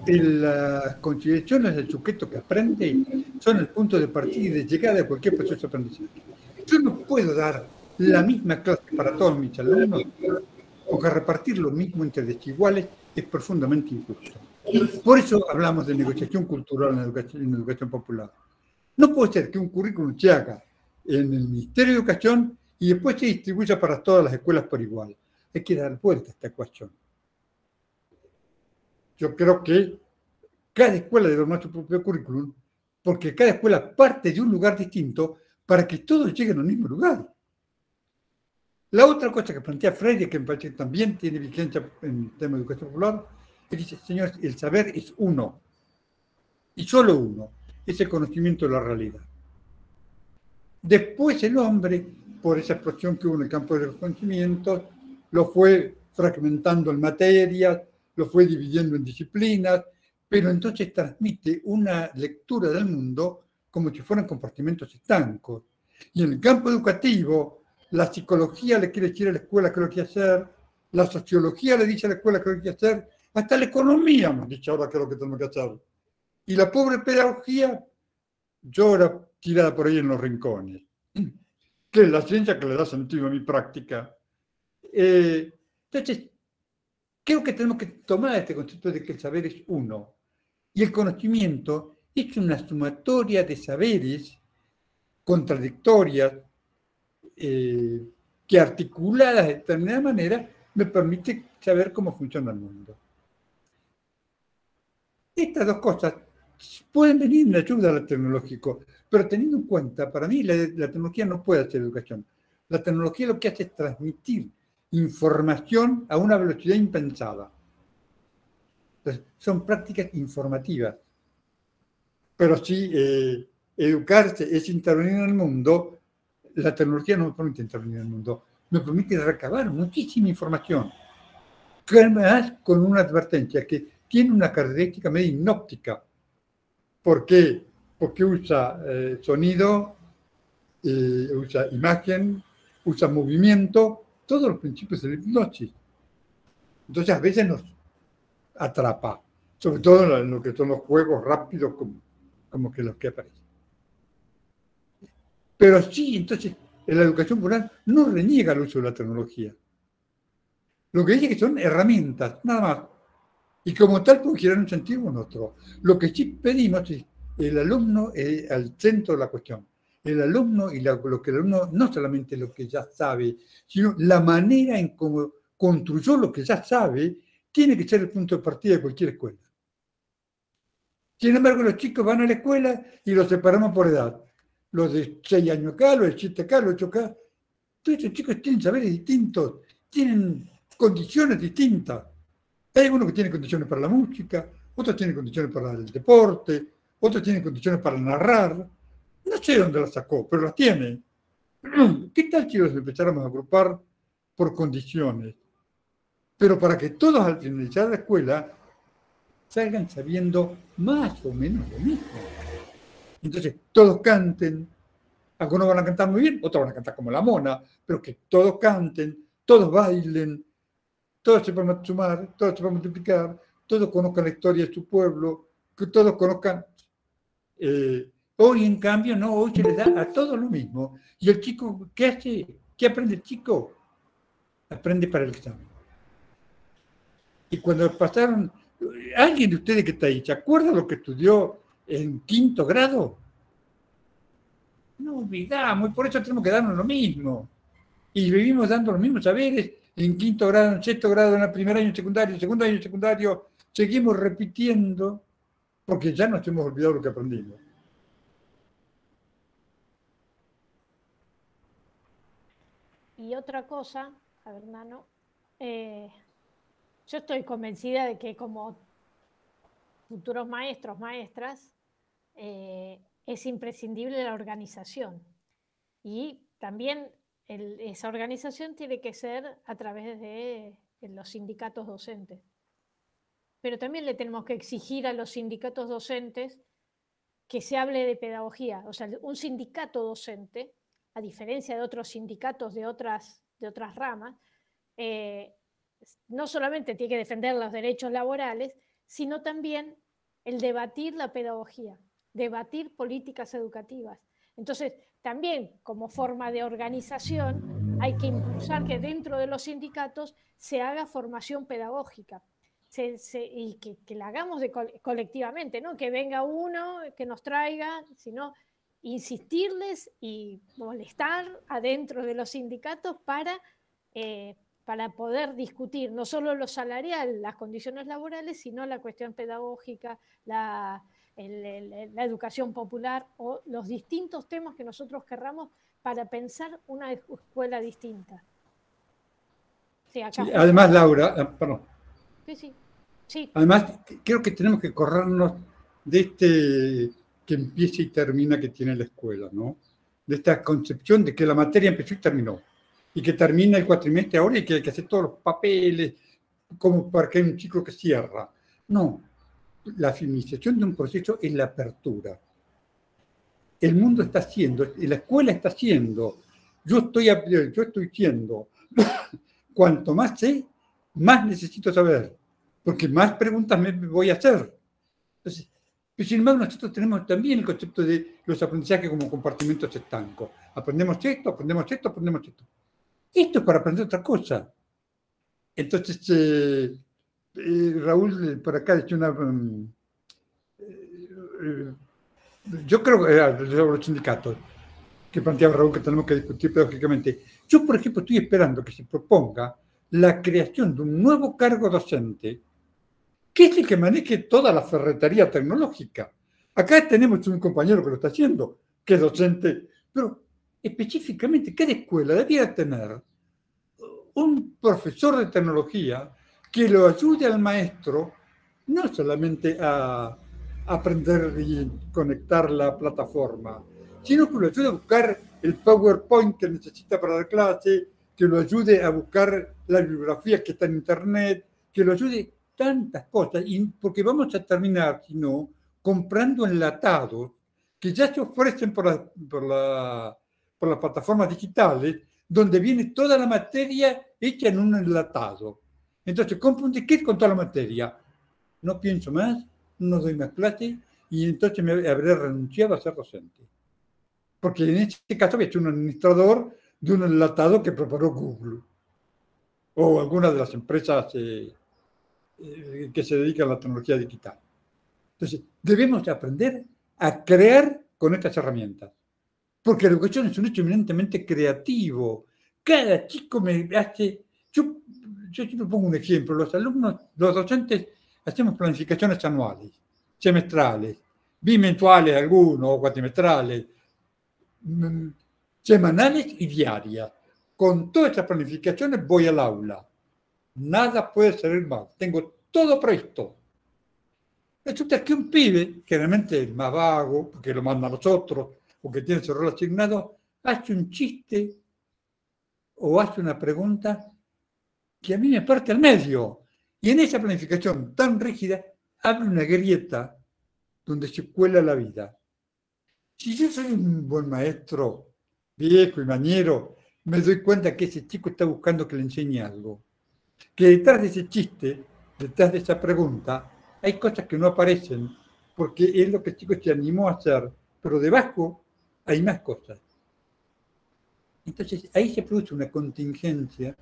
las consideraciones del sujeto que aprende son el punto de partida y de llegada de cualquier proceso de aprendizaje. Yo no puedo dar la misma clase para todos mis alumnos, porque repartir lo mismo entre desiguales es profundamente injusto. Por eso hablamos de negociación cultural en educación popular. No puede ser que un currículum se haga en el Ministerio de Educación y después se distribuya para todas las escuelas por igual. Hay que dar vuelta a esta ecuación. Yo creo que cada escuela debe armar su propio currículum, porque cada escuela parte de un lugar distinto para que todos lleguen al mismo lugar. La otra cosa que plantea Freire, que me parece que también tiene vigencia en el tema de educación popular, es que dice, señores, el saber es uno, y solo uno, es el conocimiento de la realidad. Después el hombre, por esa explosión que hubo en el campo de los conocimientos, lo fue fragmentando en materias, lo fue dividiendo en disciplinas, pero entonces transmite una lectura del mundo como si fueran compartimentos estancos. Y en el campo educativo, la psicología le quiere decir a la escuela qué es lo que hay que hacer, la sociología le dice a la escuela qué es lo que hay que hacer, hasta la economía nos dice ahora qué es lo que tenemos que hacer. Y la pobre pedagogía llora tirada por ahí en los rincones, que es la ciencia que le da sentido a mi práctica. Entonces, creo que tenemos que tomar este concepto de que el saber es uno. Y el conocimiento es una sumatoria de saberes contradictorias que articuladas de determinada manera me permite saber cómo funciona el mundo. Estas dos cosas pueden venir en ayuda a lo tecnológico, pero teniendo en cuenta, para mí la tecnología no puede hacer educación. La tecnología lo que hace es transmitir información a una velocidad impensada. Entonces, son prácticas informativas. Pero si educarse es intervenir en el mundo, la tecnología no me permite intervenir en el mundo, me permite recabar muchísima información, que además con una advertencia que tiene una característica medio hipnóptica. ¿Por qué? Porque usa sonido, usa imagen, usa movimiento, todos los principios de la hipnosis. Entonces a veces nos atrapa, sobre todo en lo que son los juegos rápidos como que los que aparecen. Pero sí, entonces, en la educación popular no reniega el uso de la tecnología. Lo que dice que son herramientas, nada más. Y como tal puede girar en un sentido o en otro. Lo que sí pedimos es el alumno al centro de la cuestión. El alumno y lo que el alumno, no solamente lo que ya sabe, sino la manera en cómo construyó lo que ya sabe, tiene que ser el punto de partida de cualquier escuela. Sin embargo, los chicos van a la escuela y los separamos por edad. Los de 6 años acá, los de 7 acá, los de 8 acá. Todos estos chicos tienen saberes distintos, tienen condiciones distintas. Hay algunos que tienen condiciones para la música, otros tienen condiciones para el deporte, otros tienen condiciones para narrar. No sé dónde las sacó, pero las tiene. ¿Qué tal si los empezáramos a agrupar por condiciones? Pero para que todos al finalizar la escuela salgan sabiendo más o menos lo mismo. Entonces, todos canten. Algunos van a cantar muy bien, otros van a cantar como la mona, pero que todos canten, todos bailen, todos sepan sumar, todos sepan multiplicar, todos conozcan la historia de su pueblo, que todos conozcan. Hoy, en cambio, no, hoy se les da a todos lo mismo. Y el chico, ¿qué hace? ¿Qué aprende el chico? Aprende para el examen. Y cuando pasaron, ¿alguien de ustedes que está ahí, se acuerda lo que estudió en 5º grado? No olvidamos, y por eso tenemos que darnos lo mismo. Y vivimos dando los mismos saberes en 5º grado, en 6º grado, en el primer año secundario, segundo año secundario, seguimos repitiendo porque ya nos hemos olvidado lo que aprendimos. Y otra cosa, a ver, Nano, yo estoy convencida de que como futuros maestros, maestras, es imprescindible la organización. Y también esa organización tiene que ser a través de los sindicatos docentes. Pero también le tenemos que exigir a los sindicatos docentes que se hable de pedagogía. O sea, un sindicato docente, a diferencia de otros sindicatos de otras ramas, no solamente tiene que defender los derechos laborales, sino también el debatir la pedagogía, debatir políticas educativas. Entonces, también como forma de organización, hay que impulsar que dentro de los sindicatos se haga formación pedagógica y que la hagamos colectivamente, ¿no? Que venga uno, que nos traiga, sino insistirles y molestar adentro de los sindicatos para poder discutir no solo lo salarial, las condiciones laborales, sino la cuestión pedagógica, la educación popular o los distintos temas que nosotros querramos para pensar una escuela distinta. Sí, acá sí, además, Laura, perdón. Sí. Además, creo que tenemos que corrernos de este que empieza y termina que tiene la escuela, ¿no? De esta concepción de que la materia empezó y terminó. Y que termina el cuatrimestre ahora y que hay que hacer todos los papeles, como para que hay un ciclo que cierra. No, la finalización de un proceso es la apertura. El mundo está haciendo, la escuela está haciendo. Yo estoy siendo. Cuanto más sé, más necesito saber, porque más preguntas me voy a hacer. Entonces, pero sin embargo, nosotros tenemos también el concepto de los aprendizajes como compartimentos estancos. Aprendemos esto, aprendemos esto, aprendemos esto. Esto es para aprender otra cosa. Entonces, Raúl por acá decía yo creo que los sindicatos que planteaba Raúl que tenemos que discutir pedagógicamente. Yo, por ejemplo, estoy esperando que se proponga la creación de un nuevo cargo docente que es el que maneje toda la ferretería tecnológica. Acá tenemos un compañero que lo está haciendo, que es docente, pero específicamente cada escuela debería tener un profesor de tecnología que lo ayude al maestro no solamente a aprender y conectar la plataforma, sino que lo ayude a buscar el PowerPoint que necesita para dar clase, que lo ayude a buscar la bibliografía que está en Internet, que lo ayude tantas cosas, y porque vamos a terminar, si no, comprando enlatados que ya se ofrecen por las plataformas digitales, donde viene toda la materia hecha en un enlatado. Entonces, compro un ticket con toda la materia. No pienso más, no doy más clases, y entonces me habré renunciado a ser docente. Porque en este caso había hecho un administrador de un enlatado que preparó Google o alguna de las empresas que se dedican a la tecnología digital. Entonces, debemos aprender a crear con estas herramientas. Porque la educación es un hecho eminentemente creativo. Cada chico me hace... Yo siempre pongo un ejemplo. Los alumnos, los docentes, hacemos planificaciones anuales, semestrales, bimensuales algunos, o cuatrimestrales, semanales y diarias. Con todas estas planificaciones voy al aula. Nada puede salir mal. Tengo todo presto. Resulta que un pibe, generalmente el más vago, porque lo mandan a los otros, o que tiene su rol asignado, hace un chiste o hace una pregunta que a mí me parte al medio. Y en esa planificación tan rígida, abre una grieta donde se cuela la vida. Si yo soy un buen maestro, viejo y mañero, me doy cuenta que ese chico está buscando que le enseñe algo. Que detrás de ese chiste, detrás de esa pregunta, hay cosas que no aparecen, porque es lo que el chico se animó a hacer, pero debajo hay más cosas. Entonces ahí se produce una contingencia,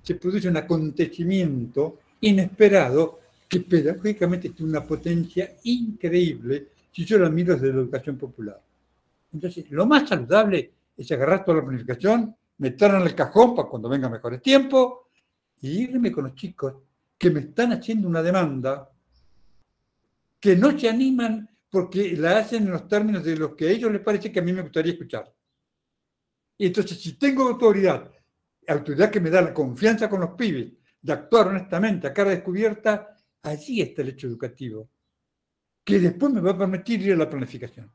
se produce un acontecimiento inesperado que pedagógicamente tiene una potencia increíble si yo lo miro desde la educación popular. Entonces, lo más saludable es agarrar toda la planificación, meterla en el cajón para cuando venga mejores tiempos y irme con los chicos que me están haciendo una demanda que no se animan porque la hacen en los términos de los que a ellos les parece que a mí me gustaría escuchar. Y entonces, si tengo autoridad que me da la confianza con los pibes de actuar honestamente a cara descubierta, allí está el hecho educativo, que después me va a permitir ir a la planificación.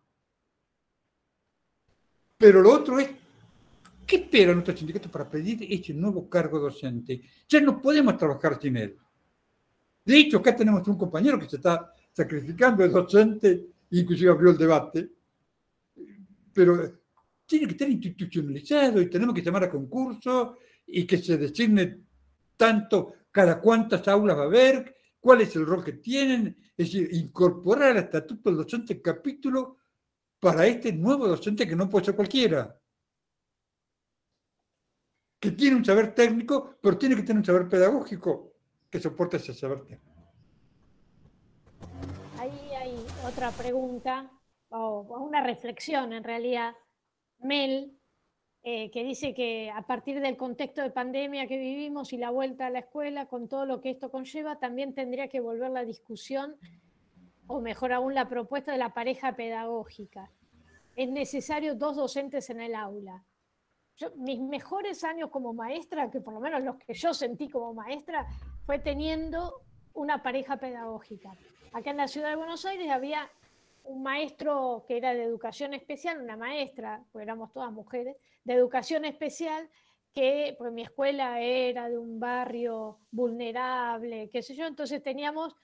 Pero lo otro es, ¿qué espera nuestro sindicato para pedir este nuevo cargo docente? Ya no podemos trabajar sin él. De hecho, acá tenemos un compañero que se está sacrificando, es docente, inclusive abrió el debate, pero tiene que estar institucionalizado y tenemos que llamar a concurso y que se designe tanto cada cuántas aulas va a haber, cuál es el rol que tienen, es decir, incorporar al estatuto del docente capítulo para este nuevo docente que no puede ser cualquiera, que tiene un saber técnico, pero tiene que tener un saber pedagógico que soporte ese saber técnico. Ahí hay otra pregunta, o una reflexión en realidad, Mel, que dice que a partir del contexto de pandemia que vivimos y la vuelta a la escuela, con todo lo que esto conlleva, también tendría que volver la discusión, o mejor aún la propuesta de la pareja pedagógica. Es necesario 2 docentes en el aula. Mis mejores años como maestra, que por lo menos los que yo sentí como maestra, fue teniendo una pareja pedagógica. Acá en la ciudad de Buenos Aires había un maestro que era de educación especial, una maestra, porque éramos todas mujeres, de educación especial, que pues mi escuela era de un barrio vulnerable, qué sé yo, entonces teníamos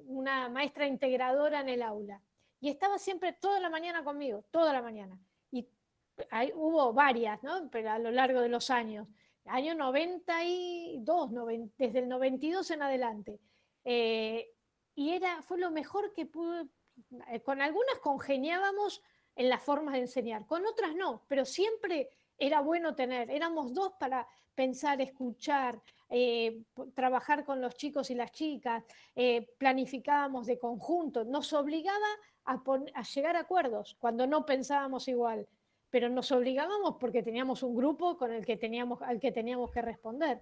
una maestra integradora en el aula. Y estaba siempre toda la mañana conmigo, toda la mañana. Y hubo varias, ¿no? Pero a lo largo de los años. Año 92, desde el 92 en adelante. Y fue lo mejor que pude. Con algunas congeniábamos en las formas de enseñar, con otras no, pero siempre era bueno éramos 2 para pensar, escuchar, trabajar con los chicos y las chicas, planificábamos de conjunto, nos obligaba a llegar a acuerdos cuando no pensábamos igual, pero nos obligábamos porque teníamos un grupo al que teníamos que responder.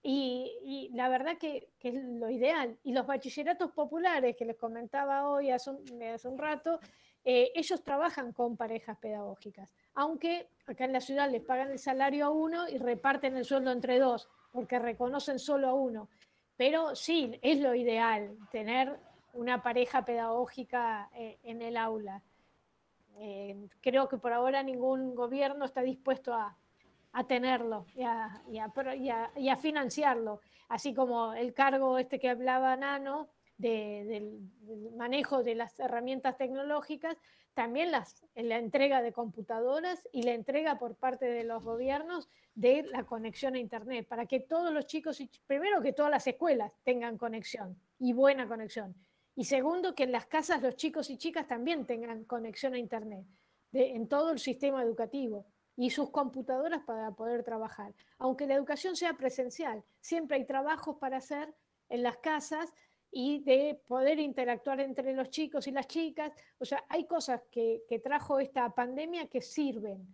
Y la verdad que es lo ideal. Y los bachilleratos populares que les comentaba hoy hace un rato, ellos trabajan con parejas pedagógicas, aunque acá en la ciudad les pagan el salario a uno y reparten el sueldo entre dos, porque reconocen solo a uno. Pero sí, es lo ideal, tener una pareja pedagógica en el aula. Creo que por ahora ningún gobierno está dispuesto a tenerlo y a financiarlo, así como el cargo que hablaba Nano del manejo de las herramientas tecnológicas, también la entrega de computadoras y la entrega por parte de los gobiernos de la conexión a internet, para que todos los chicos, primero que todas las escuelas tengan conexión y buena conexión, y segundo que en las casas los chicos y chicas también tengan conexión a internet en todo el sistema educativo y sus computadoras para poder trabajar. Aunque la educación sea presencial, siempre hay trabajos para hacer en las casas y de poder interactuar entre los chicos y las chicas. O sea, hay cosas que trajo esta pandemia que sirven.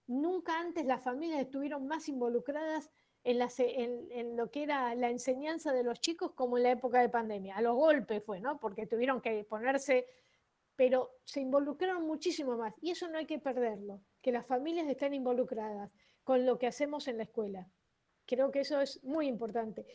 Nunca antes las familias estuvieron más involucradas en lo que era la enseñanza de los chicos como en la época de pandemia. A los golpes fue, ¿no? Porque tuvieron que ponerse, pero se involucraron muchísimo más. Y eso no hay que perderlo, que las familias estén involucradas con lo que hacemos en la escuela. Creo que eso es muy importante.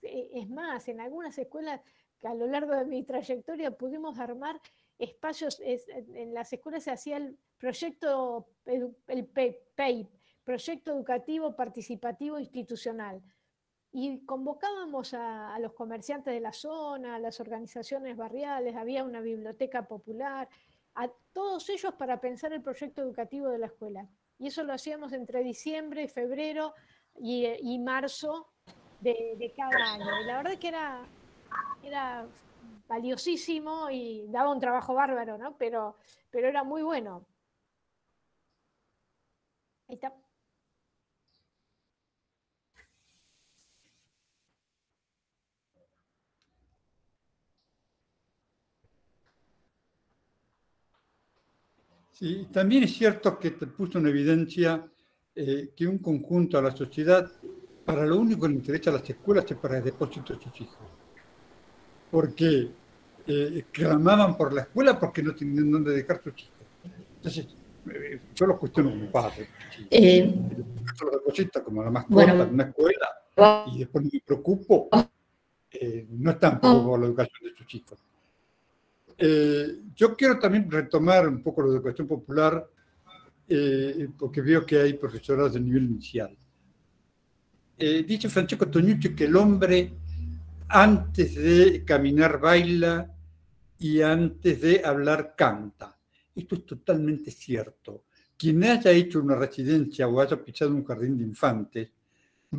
Es más, en algunas escuelas, que a lo largo de mi trayectoria pudimos armar espacios, en las escuelas se hacía el proyecto, el PEIP, Proyecto Educativo Participativo Institucional, y convocábamos a los comerciantes de la zona, a las organizaciones barriales, había una biblioteca popular, a todos ellos para pensar el proyecto educativo de la escuela. Y eso lo hacíamos entre diciembre, febrero y marzo de cada año. Y la verdad es que era valiosísimo y daba un trabajo bárbaro, ¿no? Pero era muy bueno. Ahí está. Sí, también es cierto que te puso en evidencia que un conjunto a la sociedad, para lo único que le interesa a las escuelas es para el depósito de sus hijos. Porque clamaban por la escuela porque no tenían dónde dejar sus hijos. Entonces, yo lo cuestiono como padre. Yo lo deposito como la mascota en una escuela y después me preocupo. No es tampoco por la educación de sus hijos. Yo quiero también retomar un poco la educación popular, porque veo que hay profesoras de nivel inicial. Dice Francesco Tonucci que el hombre antes de caminar baila y antes de hablar canta. Esto es totalmente cierto. Quien haya hecho una residencia o haya pisado un jardín de infantes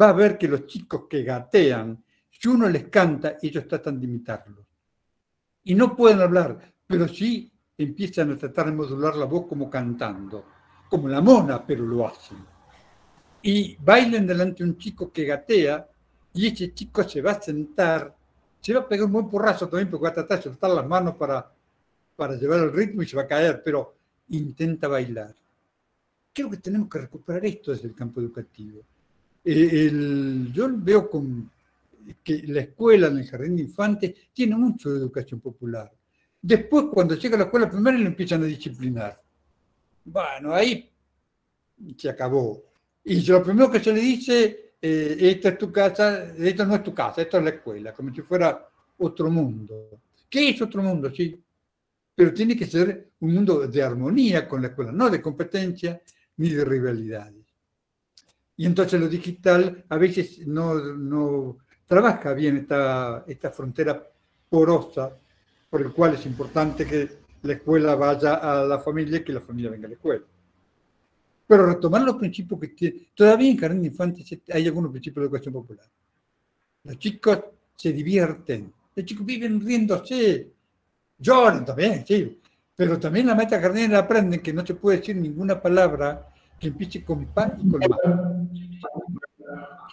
va a ver que los chicos que gatean, si uno les canta, ellos tratan de imitarlos. Y no pueden hablar, pero sí empiezan a tratar de modular la voz como cantando, como la mona, pero lo hacen. Y bailan delante de un chico que gatea, y ese chico se va a sentar, se va a pegar un buen porrazo también, porque va a tratar de soltar las manos para llevar el ritmo y se va a caer, pero intenta bailar. Creo que tenemos que recuperar esto desde el campo educativo. Yo veo que la escuela en el jardín de infantes tiene mucho de educación popular. Después, cuando llega a la escuela primaria, le empiezan a disciplinar. Bueno, ahí se acabó. Y lo primero que se le dice, esta es tu casa, esto no es tu casa, esto es la escuela, como si fuera otro mundo. ¿Qué es otro mundo? Sí, pero tiene que ser un mundo de armonía con la escuela, no de competencia ni de rivalidades. Y entonces lo digital a veces no trabaja bien esta frontera porosa por el cual es importante que la escuela vaya a la familia y que la familia venga a la escuela. Pero retomar los principios que tiene. Todavía en jardín de infantes hay algunos principios de educación popular. Los chicos se divierten, los chicos viven riéndose, lloran también, sí. Pero también la maestra jardinera aprende que no se puede decir ninguna palabra que empiece con pa y con ma.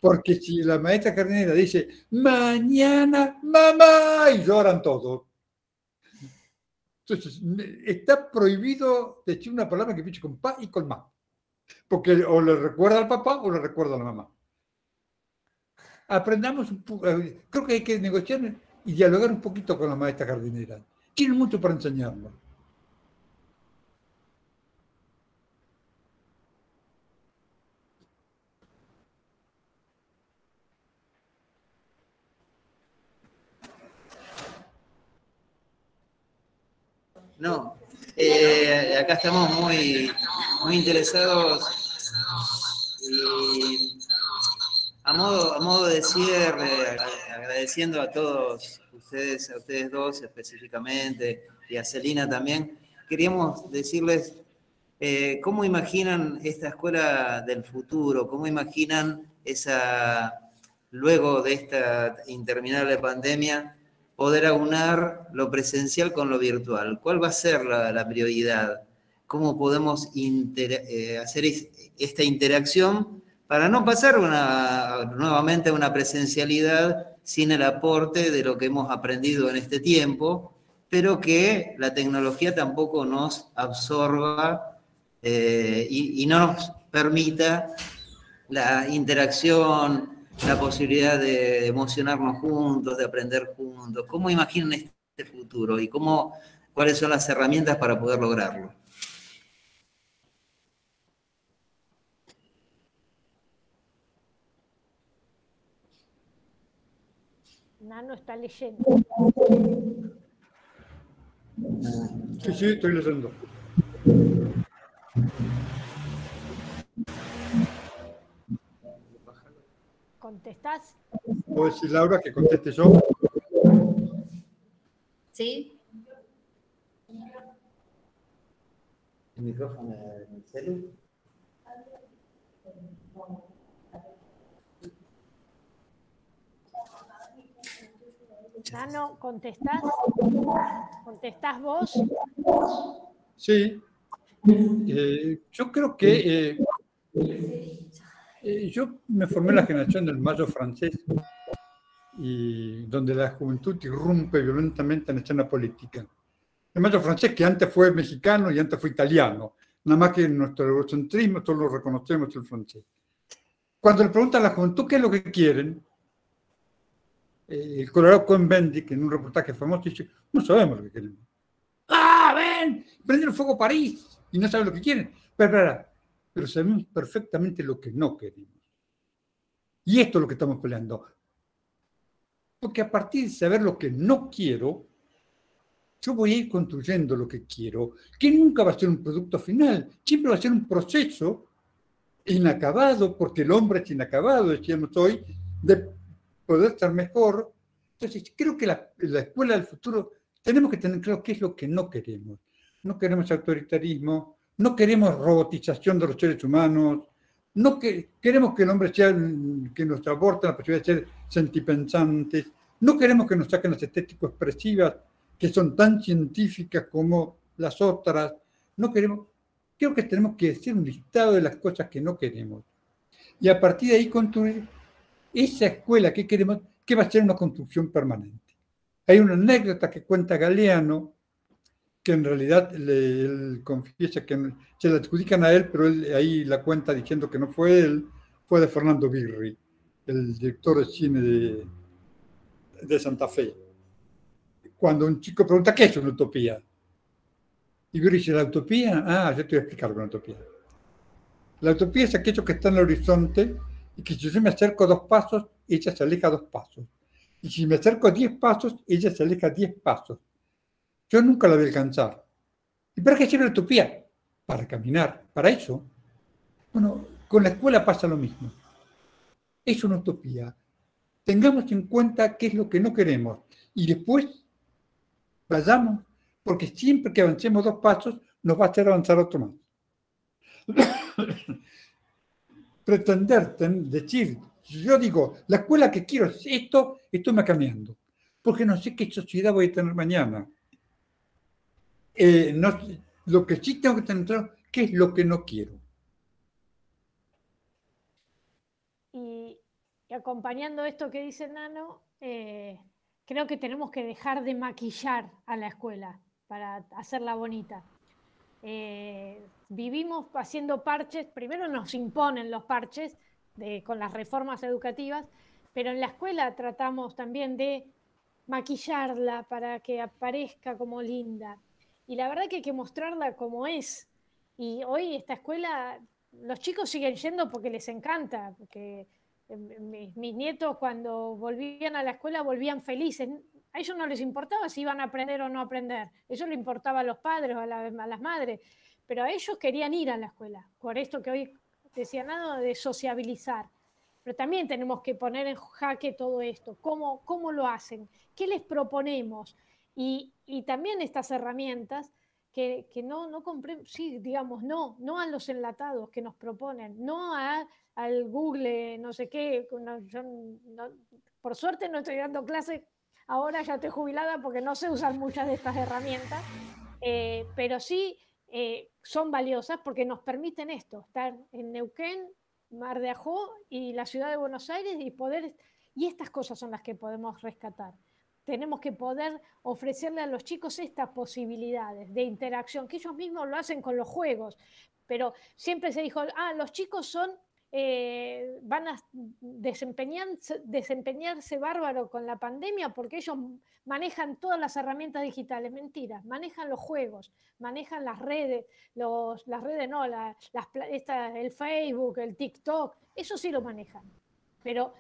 Porque si la maestra jardinera dice mañana mamá y lloran todos, Entonces, está prohibido decir una palabra que empiece con pa y con ma. Porque o le recuerda al papá o le recuerda a la mamá. Aprendamos un poco, creo que hay que negociar y dialogar un poquito con la maestra jardinera. Tienen mucho para enseñarnos. No, acá estamos muy, muy interesados y a modo de cierre, agradeciendo a todos ustedes, a ustedes dos específicamente y a Celina también, queríamos decirles cómo imaginan esta escuela del futuro, cómo imaginan luego de esta interminable pandemia, poder aunar lo presencial con lo virtual. ¿Cuál va a ser la prioridad? ¿Cómo podemos hacer esta interacción para no pasar nuevamente a una presencialidad sin el aporte de lo que hemos aprendido en este tiempo, pero que la tecnología tampoco nos absorba y no nos permita la interacción, la posibilidad de emocionarnos juntos, de aprender juntos? ¿Cómo imaginan este futuro y cuáles son las herramientas para poder lograrlo? Nano está leyendo. Sí, estoy leyendo. ¿Contestás? ¿Puedo decir, Laura, que conteste yo? ¿Sí? ¿El micrófono del celu? Nano, ¿contestás? ¿Contestás vos? Sí. Yo creo que yo me formé en la generación del mayo francés, y donde la juventud irrumpe violentamente en la escena política. El mayo francés que antes fue mexicano y antes fue italiano, nada más que en nuestro eurocentrismo todos lo reconocemos el francés. Cuando le preguntan a la juventud qué es lo que quieren, el Colorado Cohn-Bendit, en un reportaje famoso, dice: no sabemos lo que queremos. ¡Ah, ven! Prenden el fuego París y no saben lo que quieren. Pero sabemos perfectamente lo que no queremos. Y esto es lo que estamos peleando. Porque a partir de saber lo que no quiero, yo voy a ir construyendo lo que quiero, que nunca va a ser un producto final, siempre va a ser un proceso inacabado, porque el hombre es inacabado, decíamos hoy, de poder estar mejor. Entonces, creo que la escuela del futuro tenemos que tener claro qué es lo que no queremos. No queremos autoritarismo, no queremos robotización de los seres humanos, no queremos que el hombre sea, que nos aborte la posibilidad de ser sentipensantes, no queremos que nos saquen las estéticas expresivas, que son tan científicas como las otras, no queremos. Creo que tenemos que hacer un listado de las cosas que no queremos. Y a partir de ahí construir esa escuela que queremos, que va a ser una construcción permanente. Hay una anécdota que cuenta Galeano, que en realidad él confiesa que se la adjudican a él, pero él ahí la cuenta diciendo que no fue él, fue de Fernando Birri, el director de cine de Santa Fe. Cuando un chico pregunta, ¿qué es una utopía? Y Birri dice: ¿la utopía? Yo te voy a explicar una utopía. La utopía es aquello que está en el horizonte y que si yo me acerco 2 pasos, ella se aleja 2 pasos. Y si me acerco 10 pasos, ella se aleja 10 pasos. Yo nunca la voy a alcanzar. ¿Y para qué sirve la utopía? Para caminar, para eso. Bueno, con la escuela pasa lo mismo. Es una utopía. Tengamos en cuenta qué es lo que no queremos y después vayamos, porque siempre que avancemos 2 pasos, nos va a hacer avanzar otro más. Pretender decir, yo digo, la escuela que quiero es esto, estoy cambiando, porque no sé qué sociedad voy a tener mañana. Lo que sí tengo que tener claro, ¿qué es lo que no quiero? Y acompañando esto que dice Nano, creo que tenemos que dejar de maquillar a la escuela. para hacerla bonita. Vivimos haciendo parches, primero nos imponen los parches con las reformas educativas, pero en la escuela tratamos también de maquillarla para que aparezca como linda. Y la verdad que hay que mostrarla como es. Y hoy esta escuela, los chicos siguen yendo porque les encanta, porque mis nietos cuando volvían a la escuela volvían felices. A ellos no les importaba si iban a aprender o no aprender. Eso le importaba a los padres o a las madres. Pero a ellos querían ir a la escuela. Por esto que hoy decía nada de sociabilizar. Pero también tenemos que poner en jaque todo esto. ¿Cómo lo hacen? ¿Qué les proponemos? Y también estas herramientas que no compremos, sí, digamos, no a los enlatados que nos proponen, no al Google, no sé qué. Por suerte no estoy dando clases, ahora ya estoy jubilada porque no sé usar muchas de estas herramientas, pero sí son valiosas porque nos permiten esto, estar en Neuquén, Mar de Ajó y la ciudad de Buenos Aires y estas cosas son las que podemos rescatar. Tenemos que poder ofrecerle a los chicos estas posibilidades de interacción, que ellos mismos lo hacen con los juegos, pero siempre se dijo, los chicos van a desempeñarse bárbaro con la pandemia porque ellos manejan todas las herramientas digitales. Mentira, manejan los juegos, manejan las redes, el Facebook, el TikTok, eso sí lo manejan, pero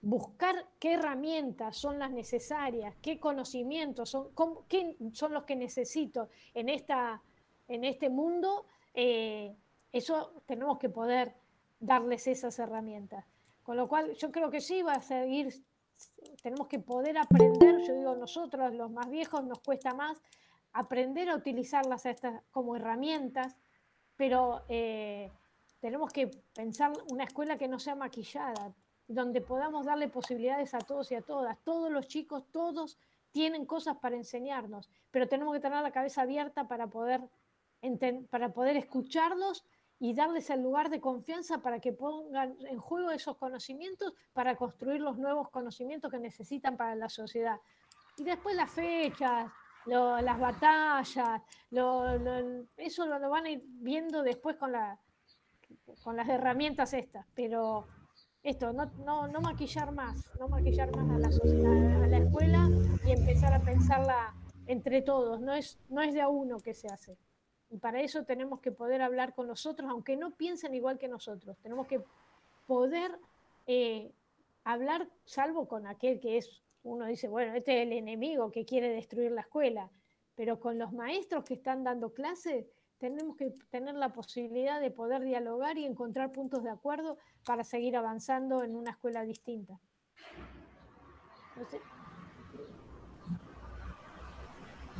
buscar qué herramientas son las necesarias, qué conocimientos qué son los que necesito en este mundo, eso tenemos que poder darles esas herramientas. Con lo cual yo creo que sí va a seguir, tenemos que poder aprender, yo digo nosotros los más viejos nos cuesta más aprender a utilizarlas estas como herramientas, pero tenemos que pensar una escuela que no sea maquillada, donde podamos darle posibilidades a todos y a todas. Todos los chicos, todos tienen cosas para enseñarnos, pero tenemos que tener la cabeza abierta para poder escucharlos y darles el lugar de confianza para que pongan en juego esos conocimientos para construir los nuevos conocimientos que necesitan para la sociedad. Y después las fechas, las batallas, eso lo van a ir viendo después con las herramientas estas, pero esto, no maquillar más a la sociedad, a la escuela, y empezar a pensarla entre todos, no es de a uno que se hace. Y para eso tenemos que poder hablar con los otros, aunque no piensen igual que nosotros. Tenemos que poder hablar, salvo con aquel que uno dice, bueno, este es el enemigo que quiere destruir la escuela, pero con los maestros que están dando clases, tenemos que tener la posibilidad de poder dialogar y encontrar puntos de acuerdo para seguir avanzando en una escuela distinta. No sé.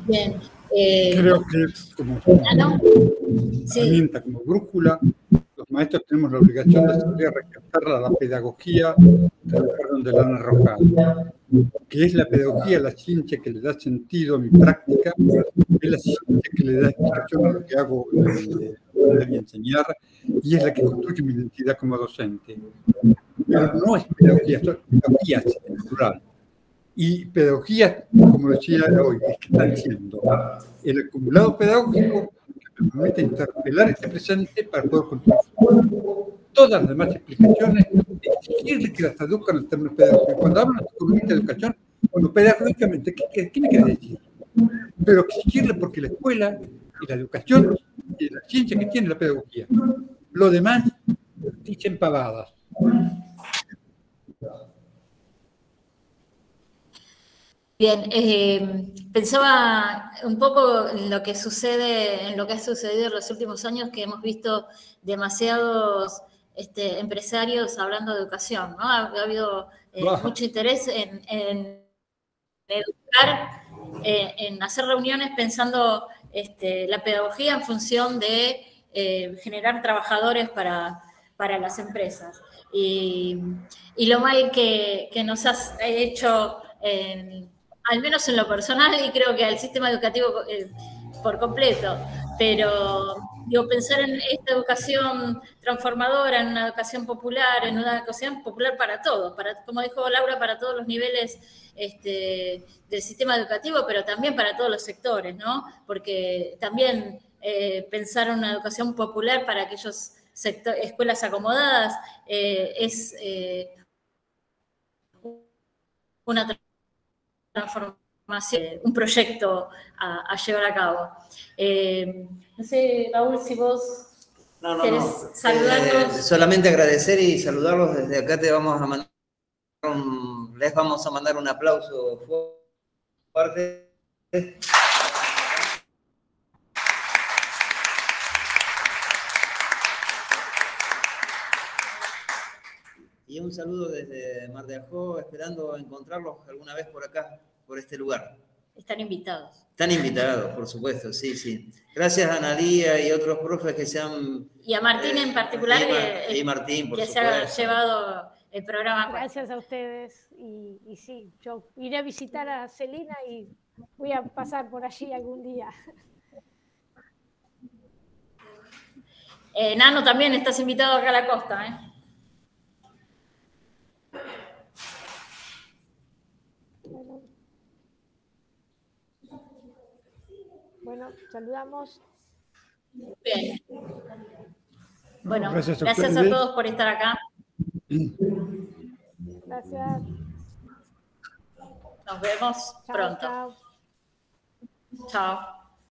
Bien. Creo que como herramienta, como brújula, los maestros tenemos la obligación de salir a rescatar la pedagogía del lugar donde la han arrojado, que es la pedagogía, la ciencia que le da sentido a mi práctica, es la ciencia que le da explicación a lo que hago y enseñar, y es la que construye mi identidad como docente. Pero no es pedagogía, son pedagogías en plural. Y pedagogía, como decía hoy, es que está diciendo el acumulado pedagógico que me permite interpelar este presente para poder construir todas las demás explicaciones, exigirle que las traduzcan en términos pedagógicos. Cuando hablo de economía de educación, bueno, pedagógicamente, ¿qué me quiere decir? Pero exigirle porque la escuela y la educación y la ciencia que tiene la pedagogía. Lo demás dicen pavadas. Bien, pensaba un poco en lo que ha sucedido en los últimos años, que hemos visto demasiados empresarios hablando de educación, ¿no? Ha habido mucho interés en educar, en hacer reuniones pensando la pedagogía en función de generar trabajadores para las empresas. Y lo mal que nos has hecho al menos en lo personal, y creo que al sistema educativo por completo, pero digo, pensar en esta educación transformadora, en una educación popular, en una educación popular para todos, como dijo Laura, para todos los niveles del sistema educativo, pero también para todos los sectores, ¿no? Porque también pensar en una educación popular para aquellos escuelas acomodadas es una transformación, un proyecto a llevar a cabo. No sé, Raúl, si vos querés saludarnos. Solamente agradecer y saludarlos desde acá. Les vamos a mandar un aplauso fuerte. Y un saludo desde Mar de Ajó, esperando encontrarlos alguna vez por acá, por este lugar. Están invitados. Están invitados, por supuesto, sí, sí. Gracias a Analía y otros profes que se han... Y a Martín en particular, y Martín, por que supuesto. Se ha llevado el programa. Gracias a ustedes. Y sí, yo iré a visitar a Celina y voy a pasar por allí algún día. Nano, también estás invitado acá a la costa, ¿eh? Bueno, saludamos. Bien. Bueno, gracias a todos por estar acá. Gracias. Nos vemos pronto. Chao. Chao.